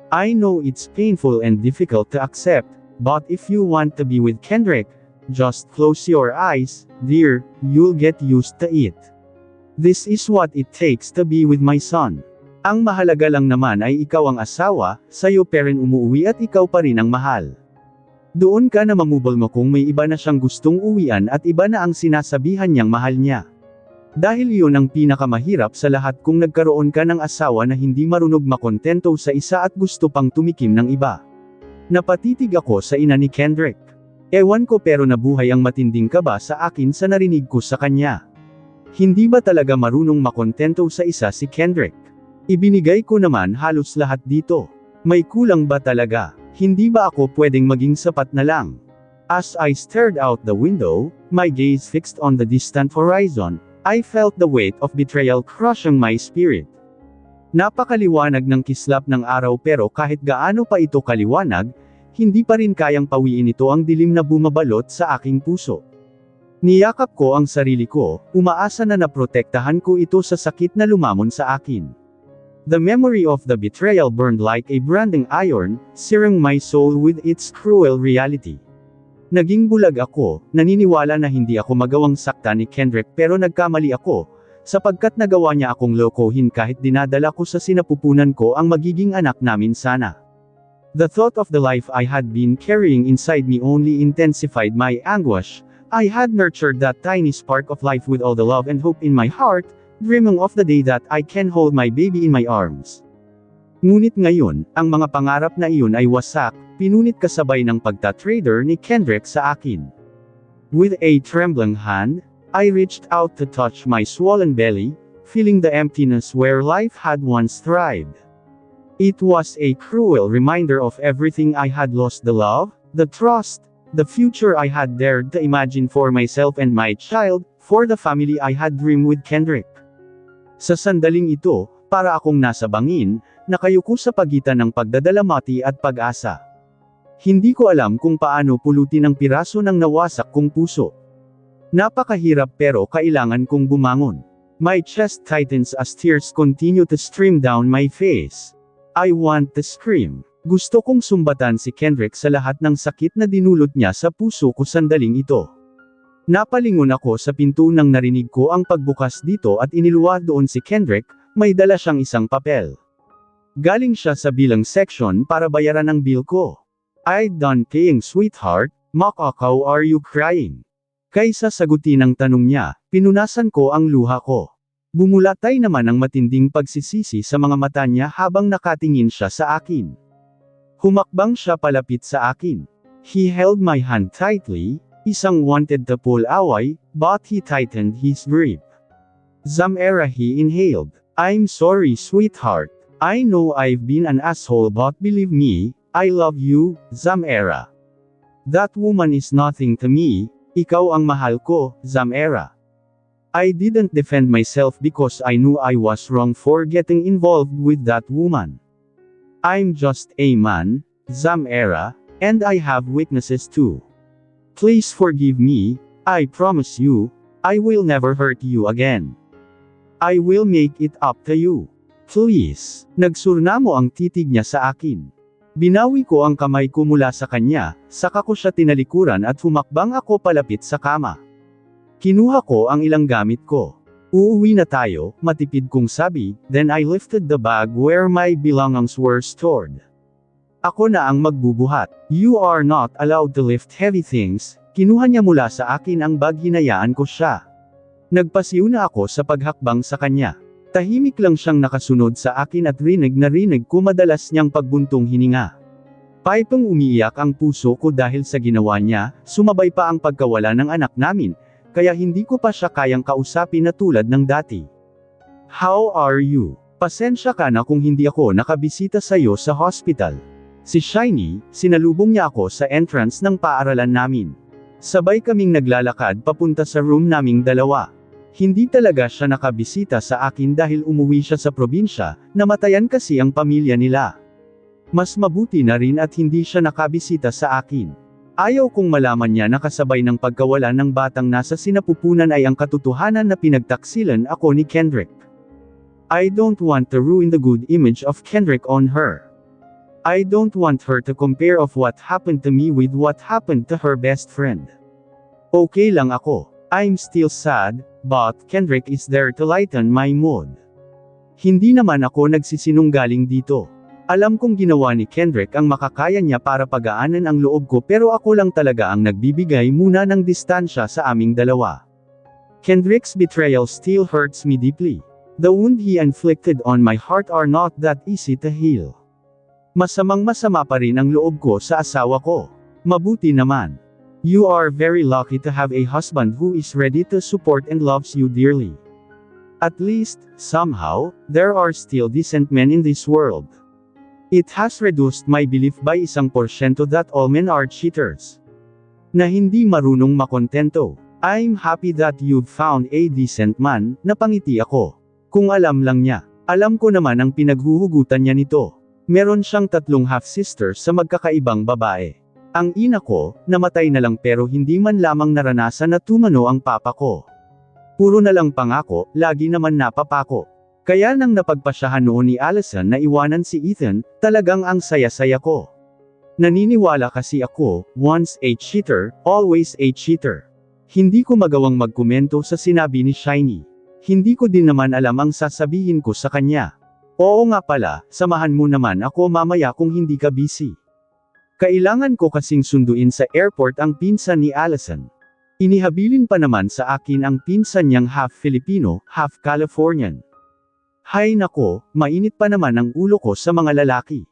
I know it's painful and difficult to accept, but if you want to be with Kendrick, just close your eyes, dear, you'll get used to it. This is what it takes to be with my son. Ang mahalaga lang naman ay ikaw ang asawa, sa'yo pa rin umuwi at ikaw pa rin ang mahal. Doon ka na mamubol mo kung may iba na siyang gustong uwian at iba na ang sinasabihan niyang mahal niya. Dahil iyon ang pinakamahirap sa lahat kung nagkaroon ka ng asawa na hindi marunong makontento sa isa at gusto pang tumikim ng iba. Napatitig ako sa ina ni Kendrick. Ewan ko pero nabuhay ang matinding kaba sa akin sa narinig ko sa kanya. Hindi ba talaga marunong makontento sa isa si Kendrick? Ibinigay ko naman halos lahat dito. May kulang ba talaga? Hindi ba ako pwedeng maging sapat na lang? As I stared out the window, my gaze fixed on the distant horizon, I felt the weight of betrayal crushing my spirit. Napakaliwanag ng kislap ng araw pero kahit gaano pa ito kaliwanag, hindi pa rin kayang pawiin ito ang dilim na bumabalot sa aking puso. Niyakap ko ang sarili ko, umaasa na naprotektahan ko ito sa sakit na lumamon sa akin. The memory of the betrayal burned like a branding iron, searing my soul with its cruel reality. Naging bulag ako, naniniwala na hindi ako magawang sakta ni Kendrick pero nagkamali ako, sapagkat nagawa niya akong lokohin kahit dinadala ko sa sinapupunan ko ang magiging anak namin sana. The thought of the life I had been carrying inside me only intensified my anguish. I had nurtured that tiny spark of life with all the love and hope in my heart, dreaming of the day that I can hold my baby in my arms. Ngunit ngayon, ang mga pangarap na iyon ay wasak, pinunit kasabay ng pagtatrader ni Kendrick sa akin. With a trembling hand, I reached out to touch my swollen belly, feeling the emptiness where life had once thrived. It was a cruel reminder of everything I had lost: the love, the trust, the future I had dared to imagine for myself and my child, for the family I had dreamed with Kendrick. Sa sandaling ito, para akong nasa bangin, nakayuko sa pagitan ng pagdadalamati at pag-asa. Hindi ko alam kung paano pulutin ang piraso ng nawasak kong puso. Napakahirap pero kailangan kong bumangon. My chest tightens as tears continue to stream down my face. I want to scream. Gusto kong sumbatan si Kendrick sa lahat ng sakit na dinulot niya sa puso ko sandaling ito. Napalingon ako sa pinto nang narinig ko ang pagbukas dito at iniluwa doon si Kendrick, may dala siyang isang papel. Galing siya sa bilang section para bayaran ang bill ko. I'd done paying, sweetheart, makakaw, are you crying? Kaysa sagutin ang tanong niya, pinunasan ko ang luha ko. Bumulatay naman ang matinding pagsisisi sa mga mata niya habang nakatingin siya sa akin. Humakbang siya palapit sa akin. He held my hand tightly, isang wanted to pull away, but he tightened his grip. Zamera, he inhaled. I'm sorry, sweetheart. I know I've been an asshole but believe me, I love you, Zamera. That woman is nothing to me, ikaw ang mahal ko, Zamera. I didn't defend myself because I knew I was wrong for getting involved with that woman. I'm just a man, Zamera, and I have weaknesses too. Please forgive me, I promise you, I will never hurt you again. I will make it up to you. Please. Nagsurna mo ang titig niya sa akin. Binawi ko ang kamay ko mula sa kanya, saka ko siya tinalikuran at humakbang ako palapit sa kama. Kinuha ko ang ilang gamit ko. Uuwi na tayo, matipid kong sabi, then I lifted the bag where my belongings were stored. Ako na ang magbubuhat. You are not allowed to lift heavy things. Kinuha niya mula sa akin ang bag, hinayaan ko siya. Nagpasiw na ako sa paghakbang sa kanya. Tahimik lang siyang nakasunod sa akin at rinig na rinig ko madalas niyang pagbuntong hininga. Paipang umiiyak ang puso ko dahil sa ginawa niya, sumabay pa ang pagkawala ng anak namin, kaya hindi ko pa siya kayang kausapin na tulad ng dati. How are you? Pasensya ka na kung hindi ako nakabisita sa iyo sa hospital. Si Shiny, sinalubong niya ako sa entrance ng paaralan namin. Sabay kaming naglalakad papunta sa room naming dalawa. Hindi talaga siya nakabisita sa akin dahil umuwi siya sa probinsya, namatayan kasi ang pamilya nila. Mas mabuti na rin at hindi siya nakabisita sa akin. Ayaw kong malaman niya na kasabay ng pagkawala ng batang nasa sinapupunan ay ang katotohanan na pinagtaksilan ako ni Kendrick. I don't want to ruin the good image of Kendrick on her. I don't want her to compare of what happened to me with what happened to her best friend. Okay lang ako. I'm still sad, but Kendrick is there to lighten my mood. Hindi naman ako nagsisinunggaling dito. Alam kong ginawa ni Kendrick ang makakaya niya para pagaanan ang loob ko pero ako lang talaga ang nagbibigay muna ng distansya sa aming dalawa. Kendrick's betrayal still hurts me deeply. The wound he inflicted on my heart are not that easy to heal. Masamang-masama pa rin ang loob ko sa asawa ko. Mabuti naman. You are very lucky to have a husband who is ready to support and loves you dearly. At least, somehow, there are still decent men in this world. It has reduced my belief by 1% that all men are cheaters. Na hindi marunong makontento. I'm happy that you've found a decent man, napangiti ako. Kung alam lang niya. Alam ko naman ang pinaghuhugutan niya nito. Meron siyang 3 half-sisters sa magkakaibang babae. Ang ina ko, namatay na lang pero hindi man lamang naranasan na tumano ang papa ko. Puro na lang pangako, lagi naman napapako. Kaya nang napagpasyahan noon ni Allison na iwanan si Ethan, talagang ang saya-saya ko. Naniniwala kasi ako, once a cheater, always a cheater. Hindi ko magawang magkomento sa sinabi ni Shiny. Hindi ko din naman alam ang sasabihin ko sa kanya. Oo nga pala, samahan mo naman ako mamaya kung hindi ka busy. Kailangan ko kasing sunduin sa airport ang pinsan ni Allison. Inihabilin pa naman sa akin ang pinsan niyang half Filipino, half Californian. Hay nako, mainit pa naman ang ulo ko sa mga lalaki.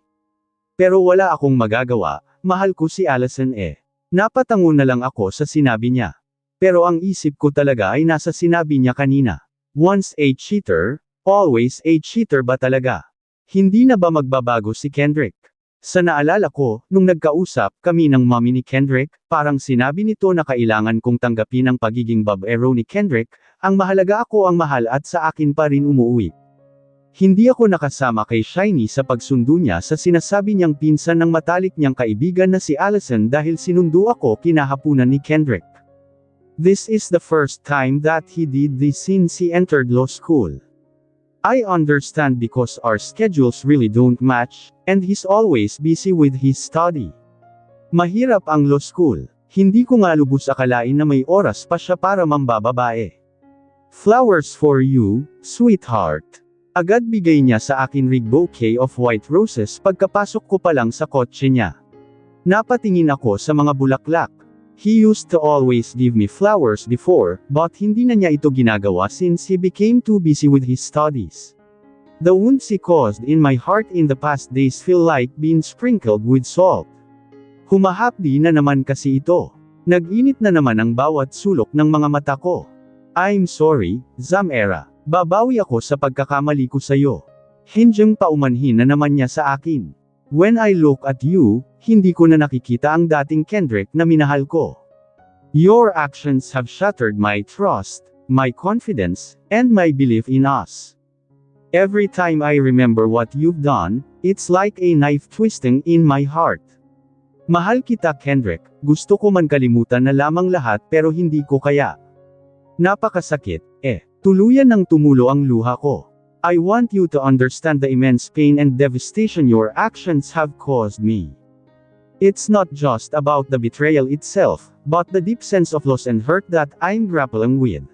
Pero wala akong magagawa, mahal ko si Allison eh. Napatango na lang ako sa sinabi niya. Pero ang isip ko talaga ay nasa sinabi niya kanina. Once a cheater, always a cheater ba talaga? Hindi na ba magbabago si Kendrick? Sa naalala ko, nung nagkausap kami ng mommy ni Kendrick, parang sinabi nito na kailangan kong tanggapin ang pagiging babaero ni Kendrick, ang mahalaga ako ang mahal at sa akin pa rin umuwi. Hindi ako nakasama kay Shiny sa pagsundo niya sa sinasabi niyang pinsan ng matalik niyang kaibigan na si Allison dahil sinundo ako kinahapunan ni Kendrick. This is the first time that he did this since he entered law school. I understand because our schedules really don't match, and he's always busy with his study. Mahirap ang law school. Hindi ko nga lubos akalain na may oras pa siya para mambababae. Flowers for you, sweetheart. Agad bigay niya sa akin rig bouquet of white roses pagkapasok ko pa lang sa kotse niya. Napatingin ako sa mga bulaklak. He used to always give me flowers before, but hindi na niya ito ginagawa since he became too busy with his studies. The wounds he caused in my heart in the past days feel like being sprinkled with salt. Humahapdi na naman kasi ito. Nag-init na naman ang bawat sulok ng mga mata ko. I'm sorry, Zamera. Babawi ako sa pagkakamali ko sayo. Hindyang paumanhin na naman niya sa akin. When I look at you, hindi ko na nakikita ang dating Kendrick na minahal ko. Your actions have shattered my trust, my confidence, and my belief in us. Every time I remember what you've done, it's like a knife twisting in my heart. Mahal kita, Kendrick. Gusto ko man kalimutan na lamang lahat pero hindi ko kaya. Napakasakit, Tuluyan ng tumulo ang luha ko. I want you to understand the immense pain and devastation your actions have caused me. It's not just about the betrayal itself, but the deep sense of loss and hurt that I'm grappling with.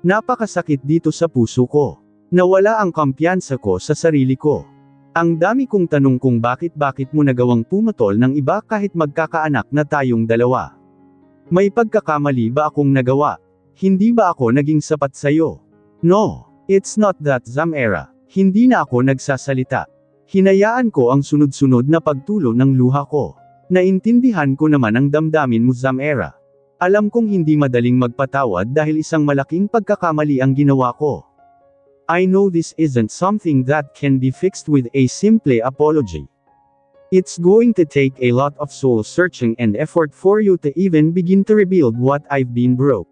Napakasakit dito sa puso ko. Nawala ang kumpiyansa ko sa sarili ko. Ang dami kong tanong kung bakit mo nagawang pumatol ng iba kahit magkakaanak na tayong dalawa. May pagkakamali ba akong nagawa? Hindi ba ako naging sapat sa'yo? No, it's not that, Zamera. Hindi na ako nagsasalita. Hinayaan ko ang sunod-sunod na pagtulo ng luha ko. Naintindihan ko naman ang damdamin mo, Zamera. Alam kong hindi madaling magpatawad dahil isang malaking pagkakamali ang ginawa ko. I know this isn't something that can be fixed with a simple apology. It's going to take a lot of soul-searching and effort for you to even begin to rebuild what I've been broke.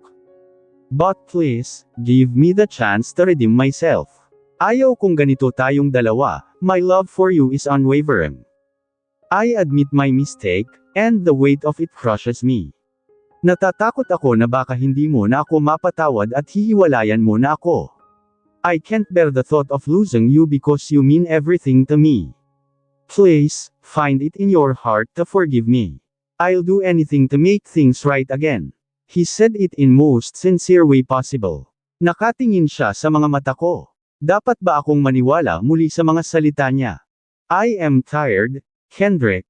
But please, give me the chance to redeem myself. Ayaw kung ganito tayong dalawa, my love for you is unwavering. I admit my mistake, and the weight of it crushes me. Natatakot ako na baka hindi mo na ako mapatawad at hihiwalayan mo na ako. I can't bear the thought of losing you because you mean everything to me. Please, find it in your heart to forgive me. I'll do anything to make things right again. He said it in most sincere way possible. Nakatingin siya sa mga mata ko. Dapat ba akong maniwala muli sa mga salita niya? I am tired, Kendrick.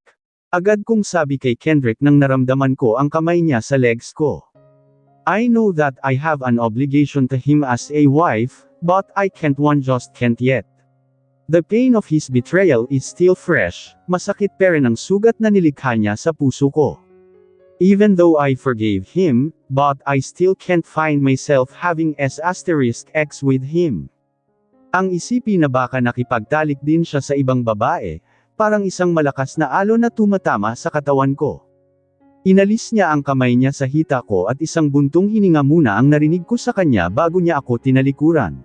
Agad kong sabi kay Kendrick nang naramdaman ko ang kamay niya sa legs ko. I know that I have an obligation to him as a wife, but I can't yet. The pain of his betrayal is still fresh, masakit pa rin ang sugat na nilikha niya sa puso ko. Even though I forgave him, but I still can't find myself having X with him. Ang isipin na baka nakipagtalik din siya sa ibang babae, parang isang malakas na alon na tumatama sa katawan ko. Inalis niya ang kamay niya sa hita ko at isang buntong hininga muna ang narinig ko sa kanya bago niya ako tinalikuran.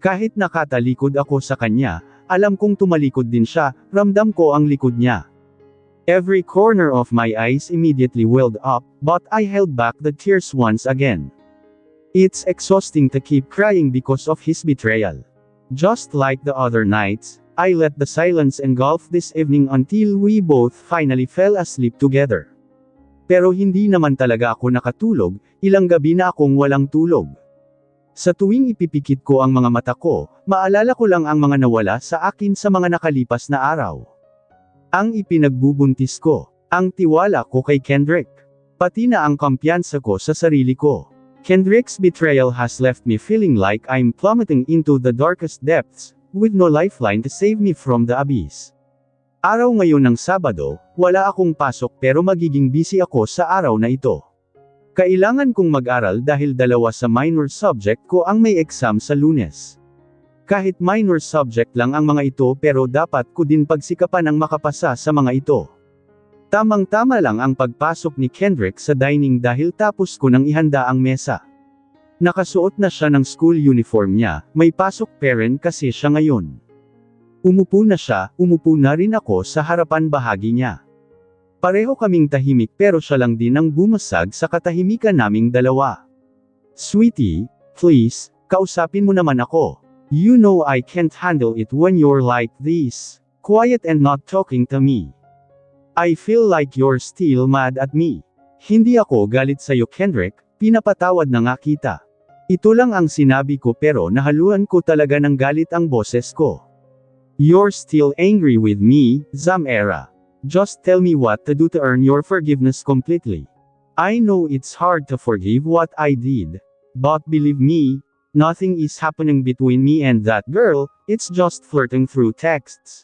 Kahit nakatalikod ako sa kanya, alam kong tumalikod din siya, ramdam ko ang likod niya. Every corner of my eyes immediately welled up, but I held back the tears once again. It's exhausting to keep crying because of his betrayal. Just like the other nights, I let the silence engulf this evening until we both finally fell asleep together. Pero hindi naman talaga ako nakatulog, ilang gabi na akong walang tulog. Sa tuwing ipipikit ko ang mga mata ko, maalala ko lang ang mga nawala sa akin sa mga nakalipas na araw. Ang ipinagbubuntis ko, ang tiwala ko kay Kendrick, pati na ang kumpiyansa ko sa sarili ko. Kendrick's betrayal has left me feeling like I'm plummeting into the darkest depths, with no lifeline to save me from the abyss. Araw ngayon ng Sabado, wala akong pasok pero magiging busy ako sa araw na ito. Kailangan kong mag-aral dahil dalawa sa minor subject ko ang may exam sa Lunes. Kahit minor subject lang ang mga ito pero dapat ko din pagsikapan ang makapasa sa mga ito. Tamang-tama lang ang pagpasok ni Kendrick sa dining dahil tapos ko nang ihanda ang mesa. Nakasuot na siya ng school uniform niya, may pasok pa rin kasi siya ngayon. Umupo na siya, umupo na rin ako sa harapan bahagi niya. Pareho kaming tahimik pero siya lang din ang bumasag sa katahimikan naming dalawa. Sweetie, please, kausapin mo naman ako. You know I can't handle it when you're like this, quiet and not talking to me. I feel like you're still mad at me. Hindi ako galit sa'yo, Kendrick, pinapatawad na nga kita. Ito lang ang sinabi ko pero nahaluan ko talaga ng galit ang boses ko. You're still angry with me, Zamera. Just tell me what to do to earn your forgiveness completely. I know it's hard to forgive what I did. But believe me, nothing is happening between me and that girl, it's just flirting through texts.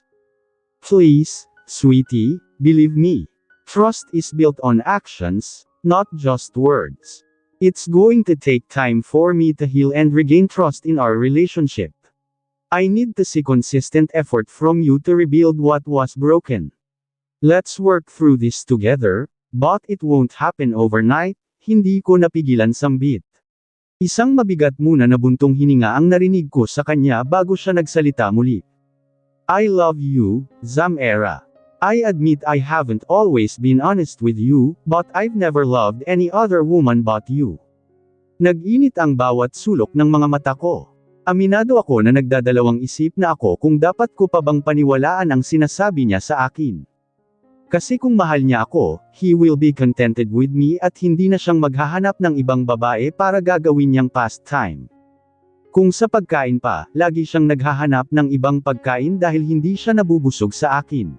Please, sweetie, believe me. Trust is built on actions, not just words. It's going to take time for me to heal and regain trust in our relationship. I need to see consistent effort from you to rebuild what was broken. Let's work through this together, but it won't happen overnight, hindi ko napigilan sambit. Isang mabigat muna na buntong hininga ang narinig ko sa kanya bago siya nagsalita muli. I love you, Zamera. I admit I haven't always been honest with you, but I've never loved any other woman but you. Nag-init ang bawat sulok ng mga mata ko. Aminado ako na nagdadalawang isip na ako kung dapat ko pa bang paniwalaan ang sinasabi niya sa akin. Kasi kung mahal niya ako, he will be contented with me at hindi na siyang maghahanap ng ibang babae para gagawin niyang pastime. Kung sa pagkain pa, lagi siyang naghahanap ng ibang pagkain dahil hindi siya nabubusog sa akin.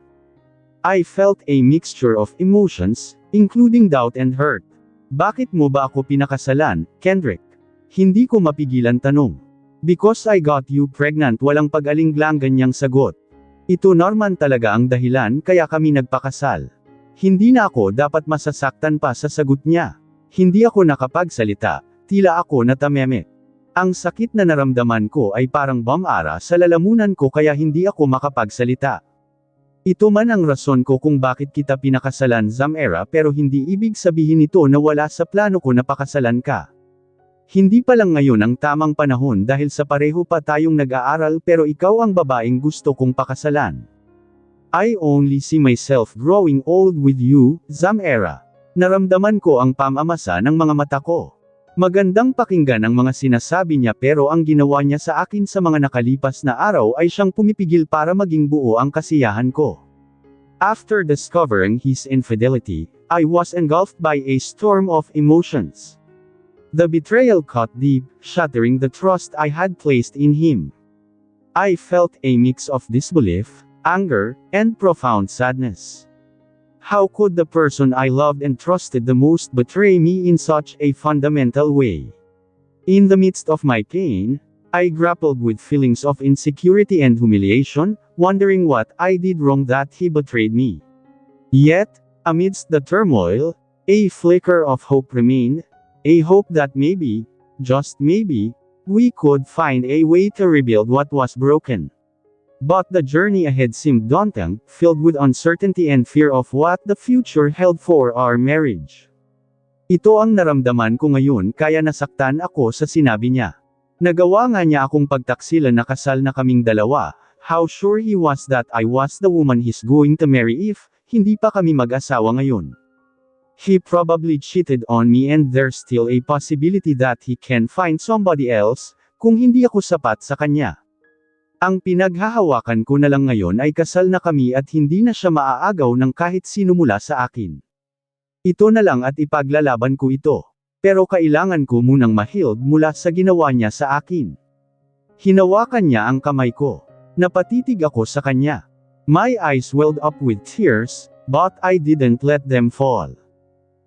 I felt a mixture of emotions, including doubt and hurt. Bakit mo ba ako pinakasalan, Kendrick? Hindi ko mapigilan tanong. Because I got you pregnant, walang pag-alinglang ganyang sagot. Ito normal talaga ang dahilan kaya kami nagpakasal. Hindi na ako dapat masasaktan pa sa sagot niya. Hindi ako nakapagsalita, tila ako natameme. Ang sakit na naramdaman ko ay parang bamara sa lalamunan ko kaya hindi ako makapagsalita. Ito man ang rason ko kung bakit kita pinakasalan, Zamera, pero hindi ibig sabihin ito na wala sa plano ko na pakasalan ka. Hindi pa lang ngayon ang tamang panahon dahil sa pareho pa tayong nag-aaral pero ikaw ang babaeng gusto kong pakasalan. I only see myself growing old with you, Zamera. Naramdaman ko ang pamamasa ng mga mata ko. Magandang pakinggan ang mga sinasabi niya pero ang ginawa niya sa akin sa mga nakalipas na araw ay siyang pumipigil para maging buo ang kasiyahan ko. After discovering his infidelity, I was engulfed by a storm of emotions. The betrayal cut deep, shattering the trust I had placed in him. I felt a mix of disbelief, anger, and profound sadness. How could the person I loved and trusted the most betray me in such a fundamental way? In the midst of my pain, I grappled with feelings of insecurity and humiliation, wondering what I did wrong that he betrayed me. Yet, amidst the turmoil, a flicker of hope remained. A hope that maybe, just maybe, we could find a way to rebuild what was broken. But the journey ahead seemed daunting, filled with uncertainty and fear of what the future held for our marriage. Ito ang naramdaman ko ngayon kaya nasaktan ako sa sinabi niya. Nagawa nga niya akong pagtaksilan na kasal na kaming dalawa, how sure he was that I was the woman he's going to marry if, hindi pa kami mag-asawa ngayon. He probably cheated on me and there's still a possibility that he can find somebody else, kung hindi ako sapat sa kanya. Ang pinaghahawakan ko na lang ngayon ay kasal na kami at hindi na siya maaagaw ng kahit sino mula sa akin. Ito na lang at ipaglalaban ko ito. Pero kailangan ko munang ma-healed mula sa ginawa niya sa akin. Hinawakan niya ang kamay ko. Napatitig ako sa kanya. My eyes welled up with tears, but I didn't let them fall.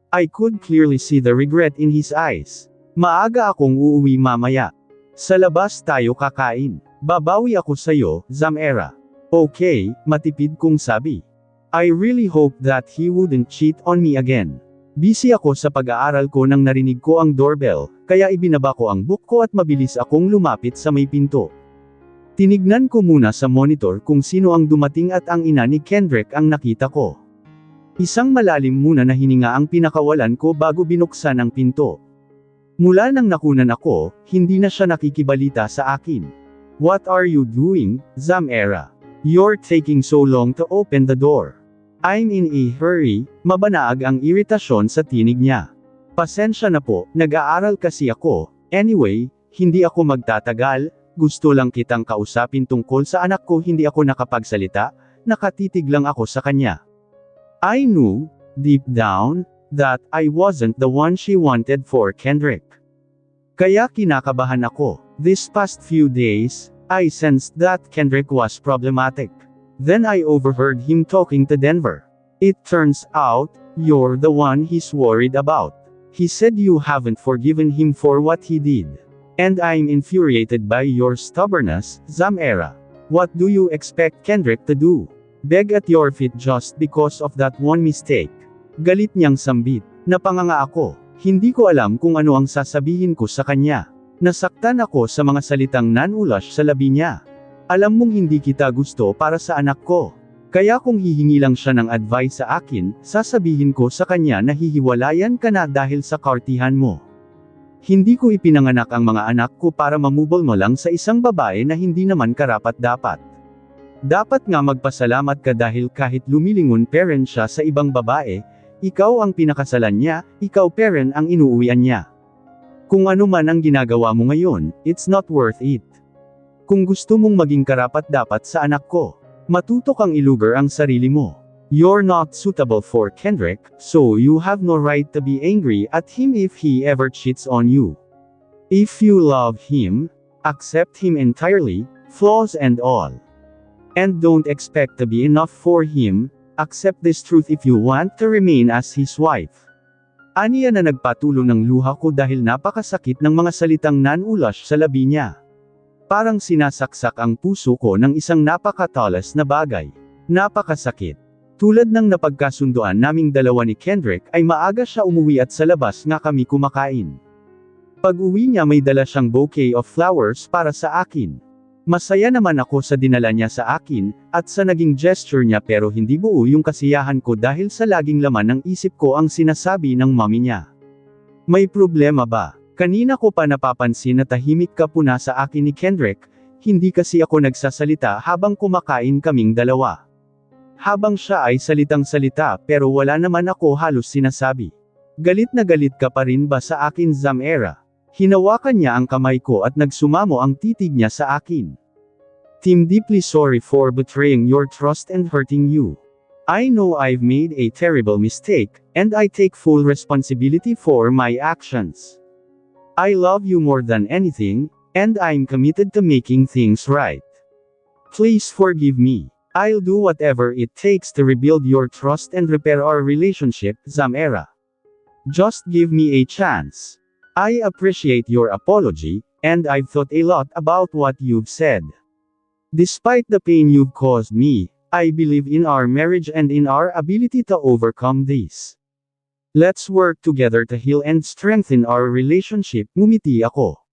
I could clearly see the regret in his eyes. Maaga akong uuwi mamaya. Sa labas tayo kakain. Babawi ako sa'yo, Zamera. Okay, matipid kong sabi. I really hope that he wouldn't cheat on me again. Busy ako sa pag-aaral ko nang narinig ko ang doorbell, kaya ibinaba ko ang book ko at mabilis akong lumapit sa may pinto. Tinignan ko muna sa monitor kung sino ang dumating at ang ina ni Kendrick ang nakita ko. Isang malalim muna na hininga ang pinakawalan ko bago binuksan ang pinto. Mula nang nakunan ako, hindi na siya nakikibalita sa akin. What are you doing, Zamera? You're taking so long to open the door. I'm in a hurry, mabanaag ang iritasyon sa tinig niya. Pasensya na po, nag-aaral kasi ako. Anyway, hindi ako magtatagal, gusto lang kitang kausapin tungkol sa anak ko. Hindi ako nakapagsalita, nakatitig lang ako sa kanya. I knew, deep down, that I wasn't the one she wanted for Kendrick. Kaya kinakabahan ako. These past few days, I sensed that Kendrick was problematic. Then I overheard him talking to Denver. It turns out, you're the one he's worried about. He said you haven't forgiven him for what he did. And I'm infuriated by your stubbornness, Zamera. What do you expect Kendrick to do? Beg at your feet just because of that one mistake. Galit niyang sambit. Napanganga ako. Hindi ko alam kung ano ang sasabihin ko sa kanya. Nasaktan ako sa mga salitang nanulash sa labi niya. Alam mong hindi kita gusto para sa anak ko. Kaya kung hihingi lang siya ng advice sa akin, sasabihin ko sa kanya na hihiwalayan ka na dahil sa kartihan mo. Hindi ko ipinanganak ang mga anak ko para mamubol mo lang sa isang babae na hindi naman karapat-dapat. Dapat nga magpasalamat ka dahil kahit lumilingon parent siya sa ibang babae, ikaw ang pinakasalan niya, ikaw parent ang inuuwian niya. Kung ano man ang ginagawa mo ngayon, it's not worth it. Kung gusto mong maging karapat-dapat sa anak ko, matuto kang ilugar ang sarili mo. You're not suitable for Kendrick, so you have no right to be angry at him if he ever cheats on you. If you love him, accept him entirely, flaws and all. And don't expect to be enough for him, accept this truth if you want to remain as his wife. Aniya na nagpatulo ng luha ko dahil napakasakit ng mga salitang nanulas sa labi niya. Parang sinasaksak ang puso ko ng isang napakatalas na bagay. Napakasakit. Tulad ng napagkasunduan naming dalawa ni Kendrick ay maaga siya umuwi at sa labas nga kami kumakain. Pag-uwi niya may dala siyang bouquet of flowers para sa akin. Masaya naman ako sa dinala niya sa akin, at sa naging gesture niya pero hindi buo yung kasiyahan ko dahil sa laging laman ng isip ko ang sinasabi ng mommy niya. May problema ba? Kanina ko pa napapansin na tahimik ka puna sa akin ni Kendrick, hindi kasi ako nagsasalita habang kumakain kaming dalawa. Habang siya ay salitang-salita pero wala naman ako halos sinasabi. Galit na galit ka pa rin ba sa akin Zamera? Hinawakan niya ang kamay ko at nagsumamo ang titig niya sa akin. I'm deeply sorry for betraying your trust and hurting you. I know I've made a terrible mistake, and I take full responsibility for my actions. I love you more than anything, and I'm committed to making things right. Please forgive me. I'll do whatever it takes to rebuild your trust and repair our relationship, Zamera. Just give me a chance. I appreciate your apology, and I've thought a lot about what you've said. Despite the pain you've caused me, I believe in our marriage and in our ability to overcome this. Let's work together to heal and strengthen our relationship, ngumiti ako.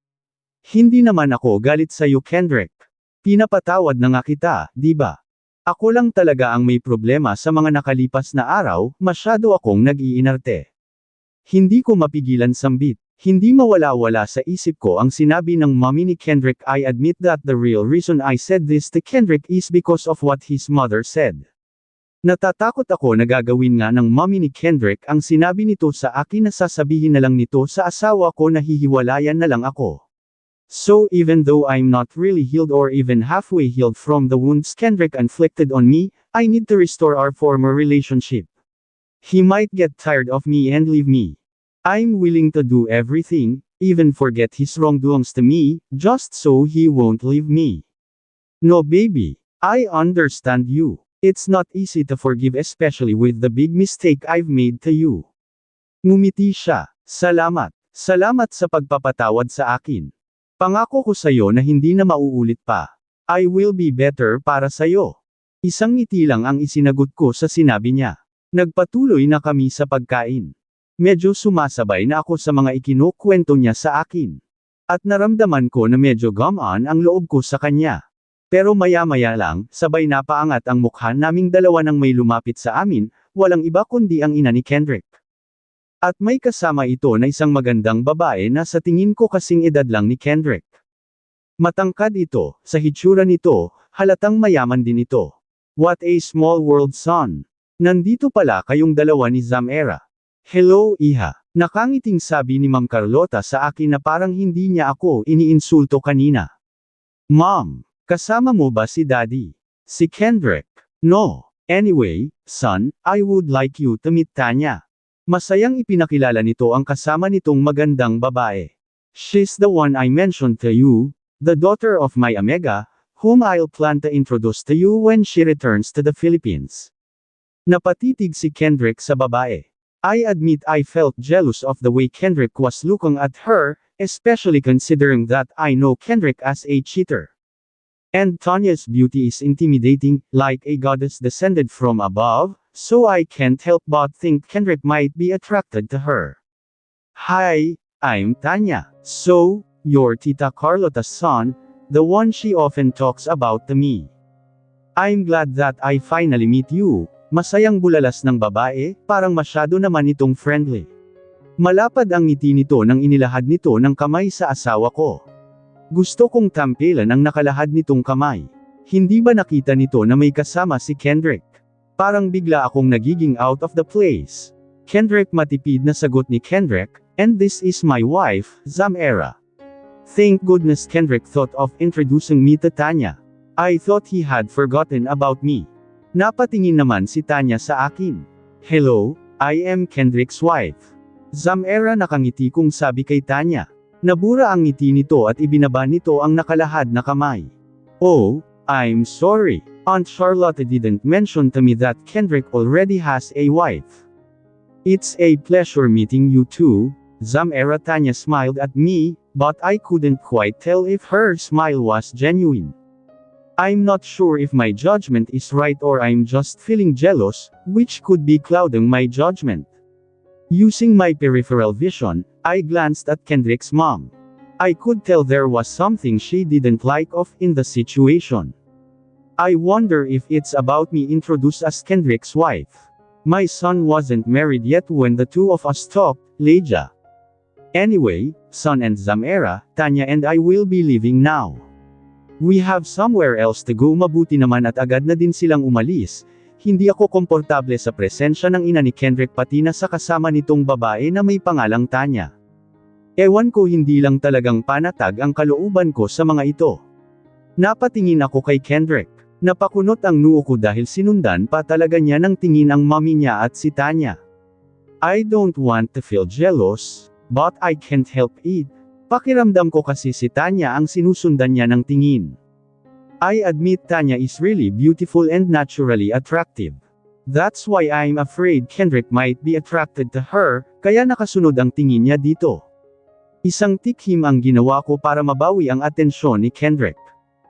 Hindi naman ako galit sa'yo Kendrick. Pinapatawad na nga kita, di ba? Ako lang talaga ang may problema sa mga nakalipas na araw, masyado akong nag-iinarte. Hindi ko mapigilan sambit. Hindi mawala-wala sa isip ko ang sinabi ng mommy ni Kendrick. I admit that the real reason I said this to Kendrick is because of what his mother said. Natatakot ako na gagawin nga ng mommy ni Kendrick ang sinabi nito sa akin na sasabihin na lang nito sa asawa ko na hihiwalayan na lang ako. So even though I'm not really healed or even halfway healed from the wounds Kendrick inflicted on me, I need to restore our former relationship. He might get tired of me and leave me. I'm willing to do everything, even forget his wrongdoings to me, just so he won't leave me. No baby, I understand you. It's not easy to forgive especially with the big mistake I've made to you. Ngumiti siya. Salamat. Salamat sa pagpapatawad sa akin. Pangako ko sa'yo na hindi na mauulit pa. I will be better para sa'yo. Isang ngiti lang ang isinagot ko sa sinabi niya. Nagpatuloy na kami sa pagkain. Medyo sumasabay na ako sa mga ikinukwento niya sa akin. At naramdaman ko na medyo gumaan ang loob ko sa kanya. Pero maya-maya lang, sabay na paangat ang mukha naming dalawa nang may lumapit sa amin, walang iba kundi ang ina ni Kendrick. At may kasama ito na isang magandang babae na sa tingin ko kasing edad lang ni Kendrick. Matangkad ito, sa hitsura nito, halatang mayaman din ito. What a small world son. Nandito pala kayong dalawa ni Zamera. Hello iha. Nakangiting sabi ni Ma'am Carlota sa akin na parang hindi niya ako iniinsulto kanina. Mom, kasama mo ba si Daddy? Si Kendrick? No. Anyway, son, I would like you to meet Tanya. Masayang ipinakilala nito ang kasama nitong magandang babae. She's the one I mentioned to you, the daughter of my Omega, whom I'll plan to introduce to you when she returns to the Philippines. Napatitig si Kendrick sa babae. I admit I felt jealous of the way Kendrick was looking at her, especially considering that I know Kendrick as a cheater. And Tanya's beauty is intimidating, like a goddess descended from above, so I can't help but think Kendrick might be attracted to her. Hi, I'm Tanya. So, your Tita Carlota's son, the one she often talks about to me. I'm glad that I finally meet you. Masayang bulalas ng babae, parang masyado naman itong friendly. Malapad ang ngiti nito nang inilahad nito ng kamay sa asawa ko. Gusto kong tampilan ang nakalahad nitong kamay. Hindi ba nakita nito na may kasama si Kendrick? Parang bigla akong nagiging out of the place. Kendrick, matipid na sagot ni Kendrick, and this is my wife, Zamera. Thank goodness Kendrick thought of introducing me to Tanya. I thought he had forgotten about me. Napatingin naman si Tanya sa akin. Hello, I am Kendrick's wife. Zamera, nakangiti kong sabi kay Tanya. Nabura ang ngiti nito at ibinaba nito ang nakalahad na kamay. Oh, I'm sorry. Aunt Charlotte didn't mention to me that Kendrick already has a wife. It's a pleasure meeting you too, Zamera. Tanya smiled at me, but I couldn't quite tell if her smile was genuine. I'm not sure if my judgment is right or I'm just feeling jealous, which could be clouding my judgment. Using my peripheral vision, I glanced at Kendrick's mom. I could tell there was something she didn't like in the situation. I wonder if it's about me introduced as Kendrick's wife. My son wasn't married yet when the two of us talked, Leja. Anyway, son and Zamera, Tanya and I will be leaving now. We have somewhere else to go. Mabuti naman at agad na din silang umalis. Hindi ako komportable sa presensya ng ina ni Kendrick pati na sa kasama nitong babae na may pangalang Tanya. Ewan ko, hindi lang talagang panatag ang kalooban ko sa mga ito. Napatingin ako kay Kendrick. Napakunot ang noo ko dahil sinundan pa talaga niya ng tingin ang mami niya at si Tanya. I don't want to feel jealous, but I can't help it. Pakiramdam ko kasi si Tanya ang sinusundan niya ng tingin. I admit Tanya is really beautiful and naturally attractive. That's why I'm afraid Kendrick might be attracted to her, kaya nakasunod ang tingin niya dito. Isang tikhim ang ginawa ko para mabawi ang atensyon ni Kendrick.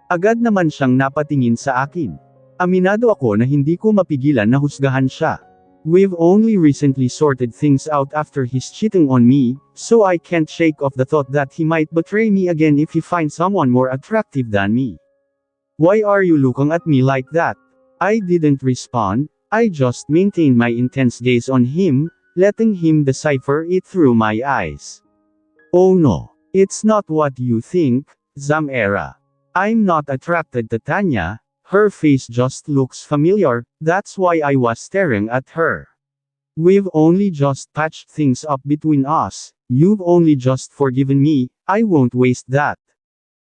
Agad naman siyang napatingin sa akin. Aminado ako na hindi ko mapigilan na husgahan siya. We've only recently sorted things out after his cheating on me, so I can't shake off the thought that he might betray me again if he finds someone more attractive than me. Why are you looking at me like that? I didn't respond, I just maintained my intense gaze on him, letting him decipher it through my eyes. Oh no, it's not what you think, Zamera. I'm not attracted to Tanya, her face just looks familiar, that's why I was staring at her. We've only just patched things up between us, you've only just forgiven me, I won't waste that.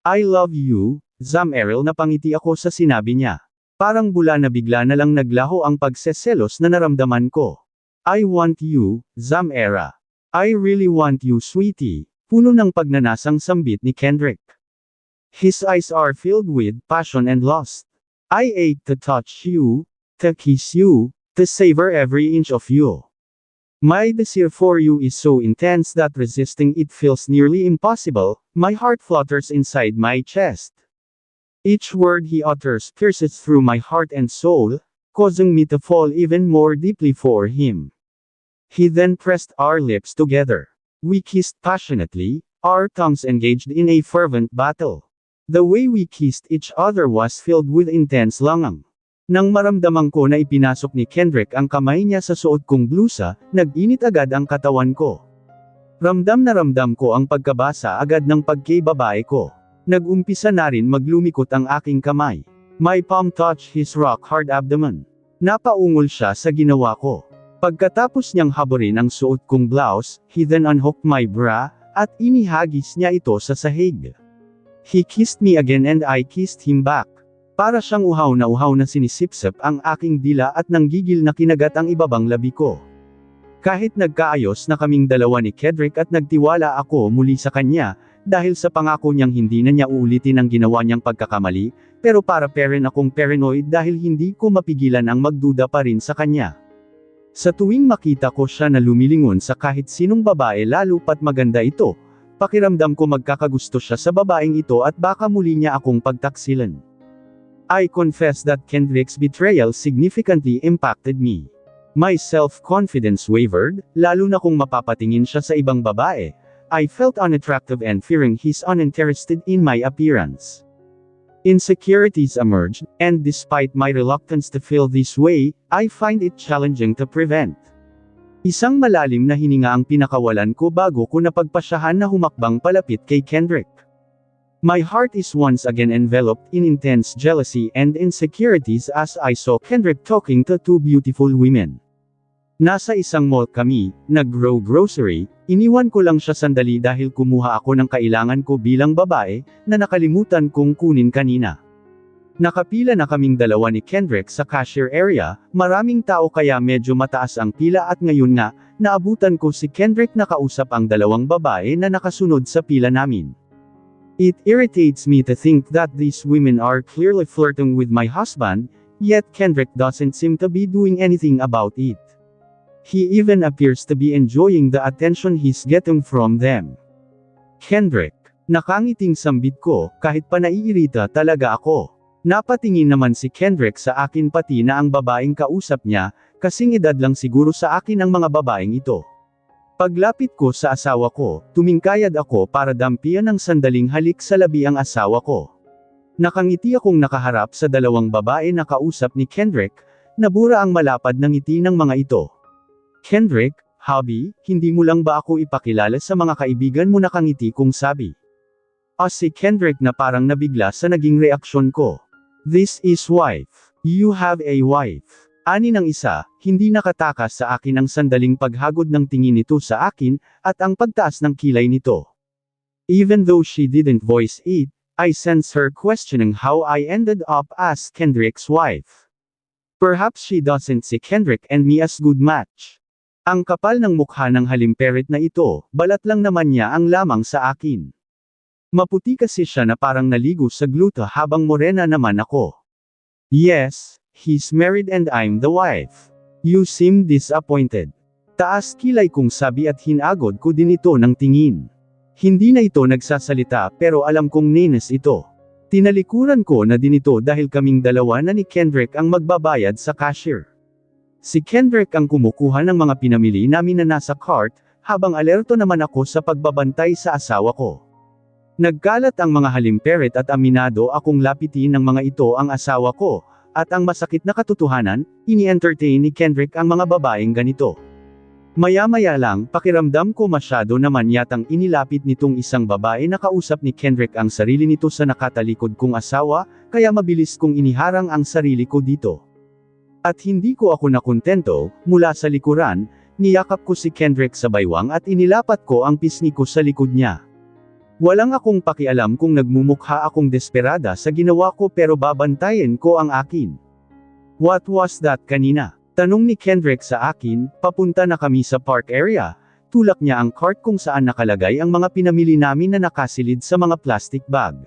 I love you, Zamera. Napangiti ako sa sinabi niya. Parang bula na bigla na lang naglaho ang pagseselos na naramdaman ko. I want you, Zamera. I really want you, sweetie. Puno ng pagnanasang sambit ni Kendrick. His eyes are filled with passion and lust. I ache to touch you, to kiss you, to savor every inch of you. My desire for you is so intense that resisting it feels nearly impossible, my heart flutters inside my chest. Each word he utters pierces through my heart and soul, causing me to fall even more deeply for him. He then pressed our lips together. We kissed passionately, our tongues engaged in a fervent battle. The way we kissed each other was filled with intense longing. Nang maramdaman ko na ipinasok ni Kendrick ang kamay niya sa suot kong blusa, nag-init agad ang katawan ko. Ramdam na ramdam ko ang pagkabasa agad ng pagkay-babae ko. Nag-umpisa na rin maglumikot ang aking kamay. My palm touched his rock-hard abdomen. Napaungol siya sa ginawa ko. Pagkatapos niyang haburin ang suot kong blouse, he then unhooked my bra, at inihagis niya ito sa sahig. He kissed me again and I kissed him back. Para siyang uhaw na sinisipsip ang aking dila at nanggigil na kinagat ang ibabang labi ko. Kahit nagkaayos na kaming dalawa ni Kendrick at nagtiwala ako muli sa kanya, dahil sa pangako niyang hindi na niya uulitin ang ginawa niyang pagkakamali, pero para rin akong paranoid dahil hindi ko mapigilan ang magduda pa rin sa kanya. Sa tuwing makita ko siya na lumilingon sa kahit sinong babae lalo pat maganda ito, pakiramdam ko magkakagusto siya sa babaeng ito at baka muli niya akong pagtaksilan. I confess that Kendrick's betrayal significantly impacted me. My self-confidence wavered, lalo na kung mapapatingin siya sa ibang babae. I felt unattractive and fearing he's uninterested in my appearance. Insecurities emerged, and despite my reluctance to feel this way, I find it challenging to prevent. Isang malalim na hininga ang pinakawalan ko bago ko napagpasyahan na humakbang palapit kay Kendrick. My heart is once again enveloped in intense jealousy and insecurities as I saw Kendrick talking to two beautiful women. Nasa isang mall kami, nag-grocery, iniwan ko lang siya sandali dahil kumuha ako ng kailangan ko bilang babae, na nakalimutan kong kunin kanina. Nakapila na kaming dalawa ni Kendrick sa cashier area, maraming tao kaya medyo mataas ang pila at ngayon nga, naabutan ko si Kendrick na kausap ang dalawang babae na nakasunod sa pila namin. It irritates me to think that these women are clearly flirting with my husband, yet Kendrick doesn't seem to be doing anything about it. He even appears to be enjoying the attention he's getting from them. Kendrick, nakangiting sambit ko, kahit pa naiirita talaga ako. Napatingin naman si Kendrick sa akin pati na ang babaeng kausap niya, kasing edad lang siguro sa akin ang mga babaeng ito. Paglapit ko sa asawa ko, tumingkayad ako para dampian ng sandaling halik sa labi ang asawa ko. Nakangiti akong nakaharap sa dalawang babae na kausap ni Kendrick, nabura ang malapad ng ngiti ng mga ito. Kendrick, hubby, hindi mo lang ba ako ipakilala sa mga kaibigan mo, nakangiti kong sabi. Si Kendrick na parang nabigla sa naging reaksyon ko. This is wife. You have a wife. Ani ng isa, hindi nakatakas sa akin ang sandaling paghagod ng tingin nito sa akin, at ang pagtaas ng kilay nito. Even though she didn't voice it, I sense her questioning how I ended up as Kendrick's wife. Perhaps she doesn't see Kendrick and me as good match. Ang kapal ng mukha ng halimperet na ito, balat lang naman niya ang lamang sa akin. Maputi kasi siya na parang naligo sa gluta habang morena naman ako. Yes, he's married and I'm the wife. You seem disappointed. Taas kilay kong sabi at hinagod ko din ito ng tingin. Hindi na ito nagsasalita pero alam kong nenes ito. Tinalikuran ko na din ito dahil kaming dalawa na ni Kendrick ang magbabayad sa cashier. Si Kendrick ang kumukuha ng mga pinamili namin na nasa cart, habang alerto naman ako sa pagbabantay sa asawa ko. Nagkalat ang mga halimperet at aminado akong lapitin ng mga ito ang asawa ko, at ang masakit na katotohanan, ini-entertain ni Kendrick ang mga babaeng ganito. Maya-maya lang, pakiramdam ko masyado naman yatang inilapit nitong isang babae na kausap ni Kendrick ang sarili nito sa nakatalikod kong asawa, kaya mabilis kong iniharang ang sarili ko dito. At hindi ko ako nakontento, mula sa likuran, niyakap ko si Kendrick sa baywang at inilapat ko ang pisngi ko sa likod niya. Walang akong pakialam kung nagmumukha akong desperada sa ginawa ko pero babantayin ko ang akin. What was that kanina? Tanong ni Kendrick sa akin, papunta na kami sa park area, tulak niya ang cart kung saan nakalagay ang mga pinamili namin na nakasilid sa mga plastic bag.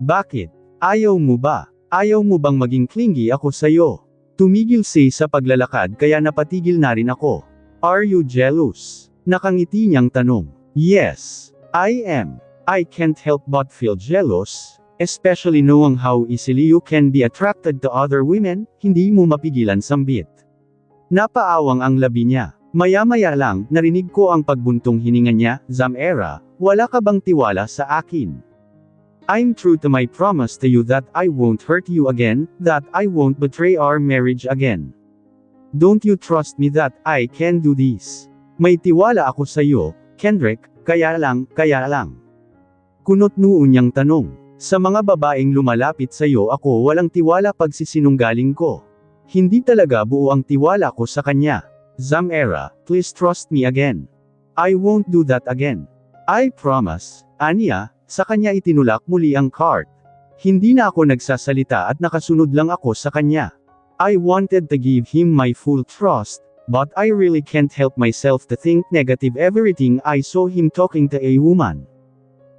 Bakit? Ayaw mo ba? Ayaw mo bang maging clingy ako sa'yo? Tumigil sa paglalakad kaya napatigil na rin ako. Are you jealous? Nakangiti niyang tanong. Yes, I am. I can't help but feel jealous, especially knowing how easily you can be attracted to other women, hindi mo mapigilan sambit. Napaawang ang labi niya. Maya-maya lang, narinig ko ang pagbuntong hininga niya, Zamera, wala ka bang tiwala sa akin? I'm true to my promise to you that I won't hurt you again, that I won't betray our marriage again. Don't you trust me that I can do this? May tiwala ako sa iyo, Kendrick, kaya lang. Kunot noon niyang tanong. Sa mga babaeng lumalapit sa iyo ako walang tiwala pagsisinunggaling ko. Hindi talaga buo ang tiwala ko sa kanya. Zamera, please trust me again. I won't do that again. I promise. Aniya, sa kanya itinulak muli ang cart. Hindi na ako nagsasalita at nakasunod lang ako sa kanya. I wanted to give him my full trust, but I really can't help myself to think negative everything I saw him talking to a woman.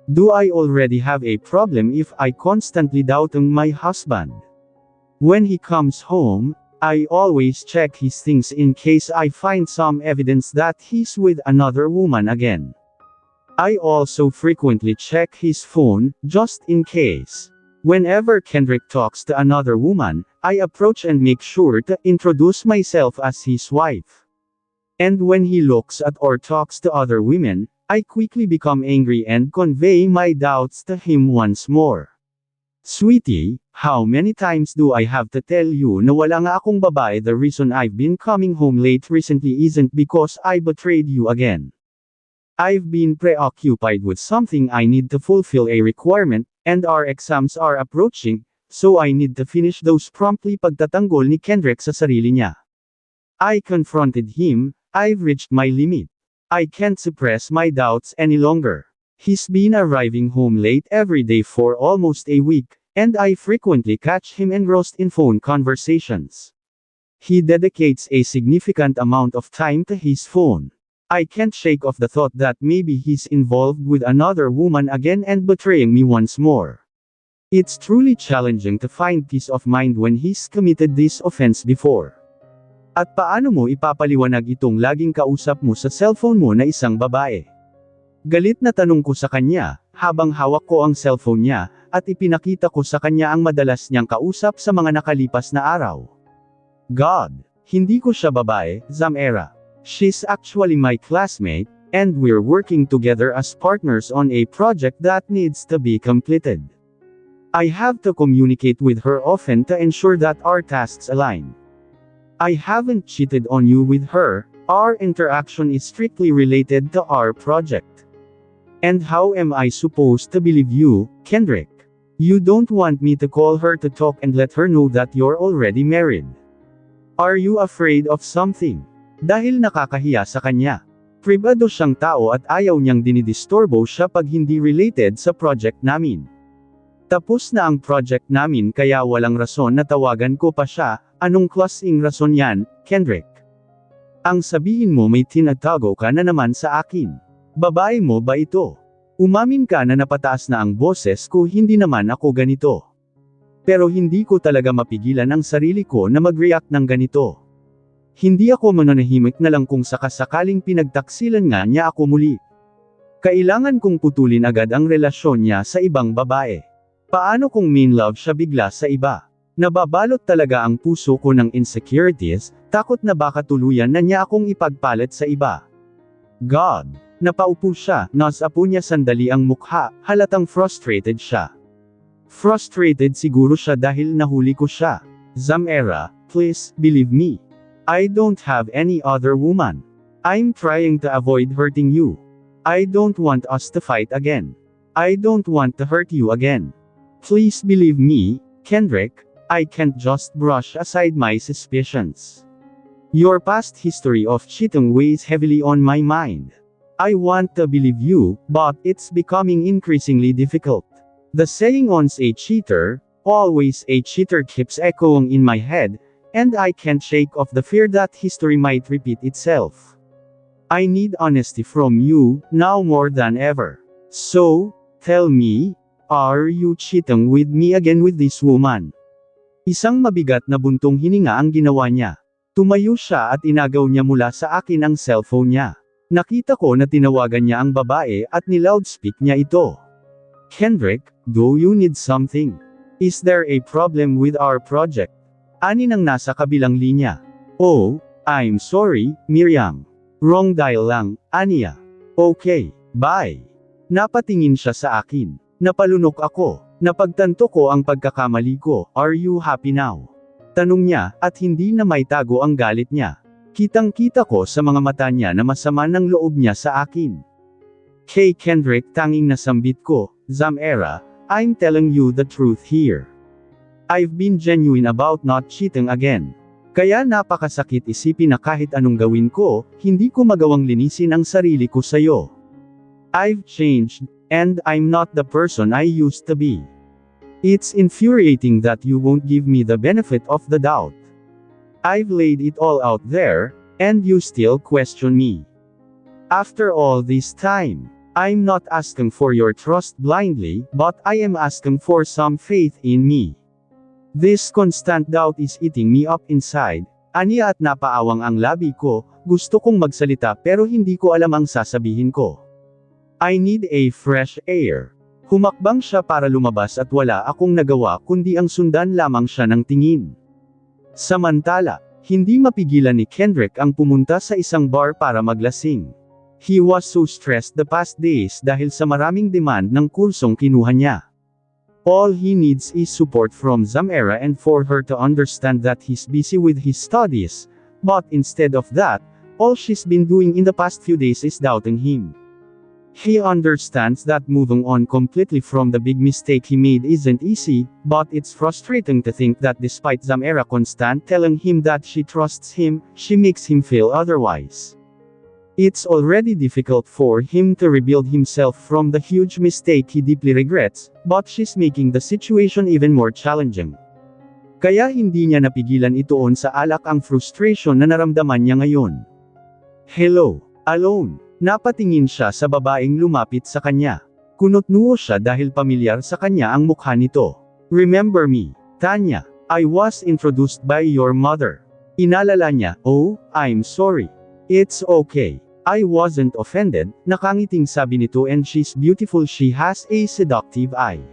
Do I already have a problem if I constantly doubting my husband? When he comes home, I always check his things in case I find some evidence that he's with another woman again. I also frequently check his phone, just in case. Whenever Kendrick talks to another woman, I approach and make sure to introduce myself as his wife. And when he looks at or talks to other women, I quickly become angry and convey my doubts to him once more. Sweetie, how many times do I have to tell you na wala nga akong babae? The reason I've been coming home late recently isn't because I betrayed you again. I've been preoccupied with something I need to fulfill a requirement, and our exams are approaching, so I need to finish those promptly. Pagtatanggol ni Kendrick sa sarili niya. I confronted him. I've reached my limit. I can't suppress my doubts any longer. He's been arriving home late every day for almost a week, and I frequently catch him engrossed in phone conversations. He dedicates a significant amount of time to his phone. I can't shake off the thought that maybe he's involved with another woman again and betraying me once more. It's truly challenging to find peace of mind when he's committed this offense before. At paano mo ipapaliwanag itong laging kausap mo sa cellphone mo na isang babae? Galit na tanong ko sa kanya, habang hawak ko ang cellphone niya, at ipinakita ko sa kanya ang madalas niyang kausap sa mga nakalipas na araw. God! Hindi ko siya babae, Zamera. She's actually my classmate, and we're working together as partners on a project that needs to be completed. I have to communicate with her often to ensure that our tasks align. I haven't cheated on you with her, our interaction is strictly related to our project. And how am I supposed to believe you, Kendrick? You don't want me to call her to talk and let her know that you're already married. Are you afraid of something? Dahil nakakahiya sa kanya. Pribado siyang tao at ayaw niyang dinidisturbo siya pag hindi related sa project namin. Tapos na ang project namin kaya walang rason na tawagan ko pa siya. Anong klaseng rason yan, Kendrick? Ang sabihin mo may tinatago ka na naman sa akin. Babae mo ba ito? Umamin ka na napataas na ang boses ko, hindi naman ako ganito. Pero hindi ko talaga mapigilan ang sarili ko na mag-react ng ganito. Hindi ako mananahimik na lang kung sakasakaling pinagtaksilan nga niya ako muli. Kailangan kong putulin agad ang relasyon niya sa ibang babae. Paano kung main love siya bigla sa iba? Nababalot talaga ang puso ko ng insecurities, takot na baka tuluyan na niya akong ipagpalit sa iba. God! Napaupo siya, nasapo niya sandali ang mukha, halatang frustrated siya. Frustrated siguro siya dahil nahuli ko siya. Zamera, please, believe me. I don't have any other woman. I'm trying to avoid hurting you. I don't want us to fight again. I don't want to hurt you again. Please believe me, Kendrick. I can't just brush aside my suspicions. Your past history of cheating weighs heavily on my mind. I want to believe you, but it's becoming increasingly difficult. The saying once a cheater, always a cheater keeps echoing in my head, and I can't shake off the fear that history might repeat itself. I need honesty from you, now more than ever. So, tell me, are you cheating with me again with this woman? Isang mabigat na buntong hininga ang ginawa niya. Tumayo siya at inagaw niya mula sa akin ang cellphone niya. Nakita ko na tinawagan niya ang babae at niloudspeak niya ito. Kendrick, do you need something? Is there a problem with our project? Ani nang nasa kabilang linya. Oh, I'm sorry, Miriam. Wrong dial lang, aniya. Okay, bye. Napatingin siya sa akin. Napalunok ako. Napagtanto ko ang pagkakamali ko. Are you happy now? Tanong niya, at hindi na may tago ang galit niya. Kitang-kita ko sa mga mata niya na masama ng loob niya sa akin. Kay Kendrick, tanging nasambit ko, Zamera, I'm telling you the truth here. I've been genuine about not cheating again. Kaya napakasakit isipin na kahit anong gawin ko, hindi ko magawang linisin ang sarili ko sa'yo. I've changed, and I'm not the person I used to be. It's infuriating that you won't give me the benefit of the doubt. I've laid it all out there, and you still question me. After all this time, I'm not asking for your trust blindly, but I am asking for some faith in me. This constant doubt is eating me up inside, aniya at napaawang ang labi ko, gusto kong magsalita pero hindi ko alam ang sasabihin ko. I need a fresh air. Humakbang siya para lumabas at wala akong nagawa kundi ang sundan lamang siya ng tingin. Samantala, hindi mapigilan ni Kendrick ang pumunta sa isang bar para maglasing. He was so stressed the past days dahil sa maraming demand ng kursong kinuha niya. All he needs is support from Zamira and for her to understand that he's busy with his studies, but instead of that, all she's been doing in the past few days is doubting him. He understands that moving on completely from the big mistake he made isn't easy, but it's frustrating to think that despite Zamira constant telling him that she trusts him, she makes him feel otherwise. It's already difficult for him to rebuild himself from the huge mistake he deeply regrets, but she's making the situation even more challenging. Kaya hindi niya napigilan ituon sa alak ang frustration na naramdaman niya ngayon. Hello, alone. Napatingin siya sa babaeng lumapit sa kanya. Kunot-nuo siya dahil pamilyar sa kanya ang mukha nito. Remember me, Tanya, I was introduced by your mother. Inalala niya, oh, I'm sorry. It's okay. I wasn't offended, nakangiting sabi nito and she's beautiful, she has a seductive eye.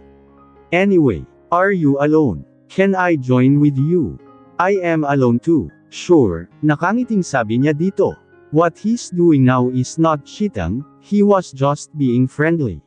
Anyway, are you alone? Can I join with you? I am alone too. Sure, nakangiting sabi niya dito. What he's doing now is not cheating, he was just being friendly.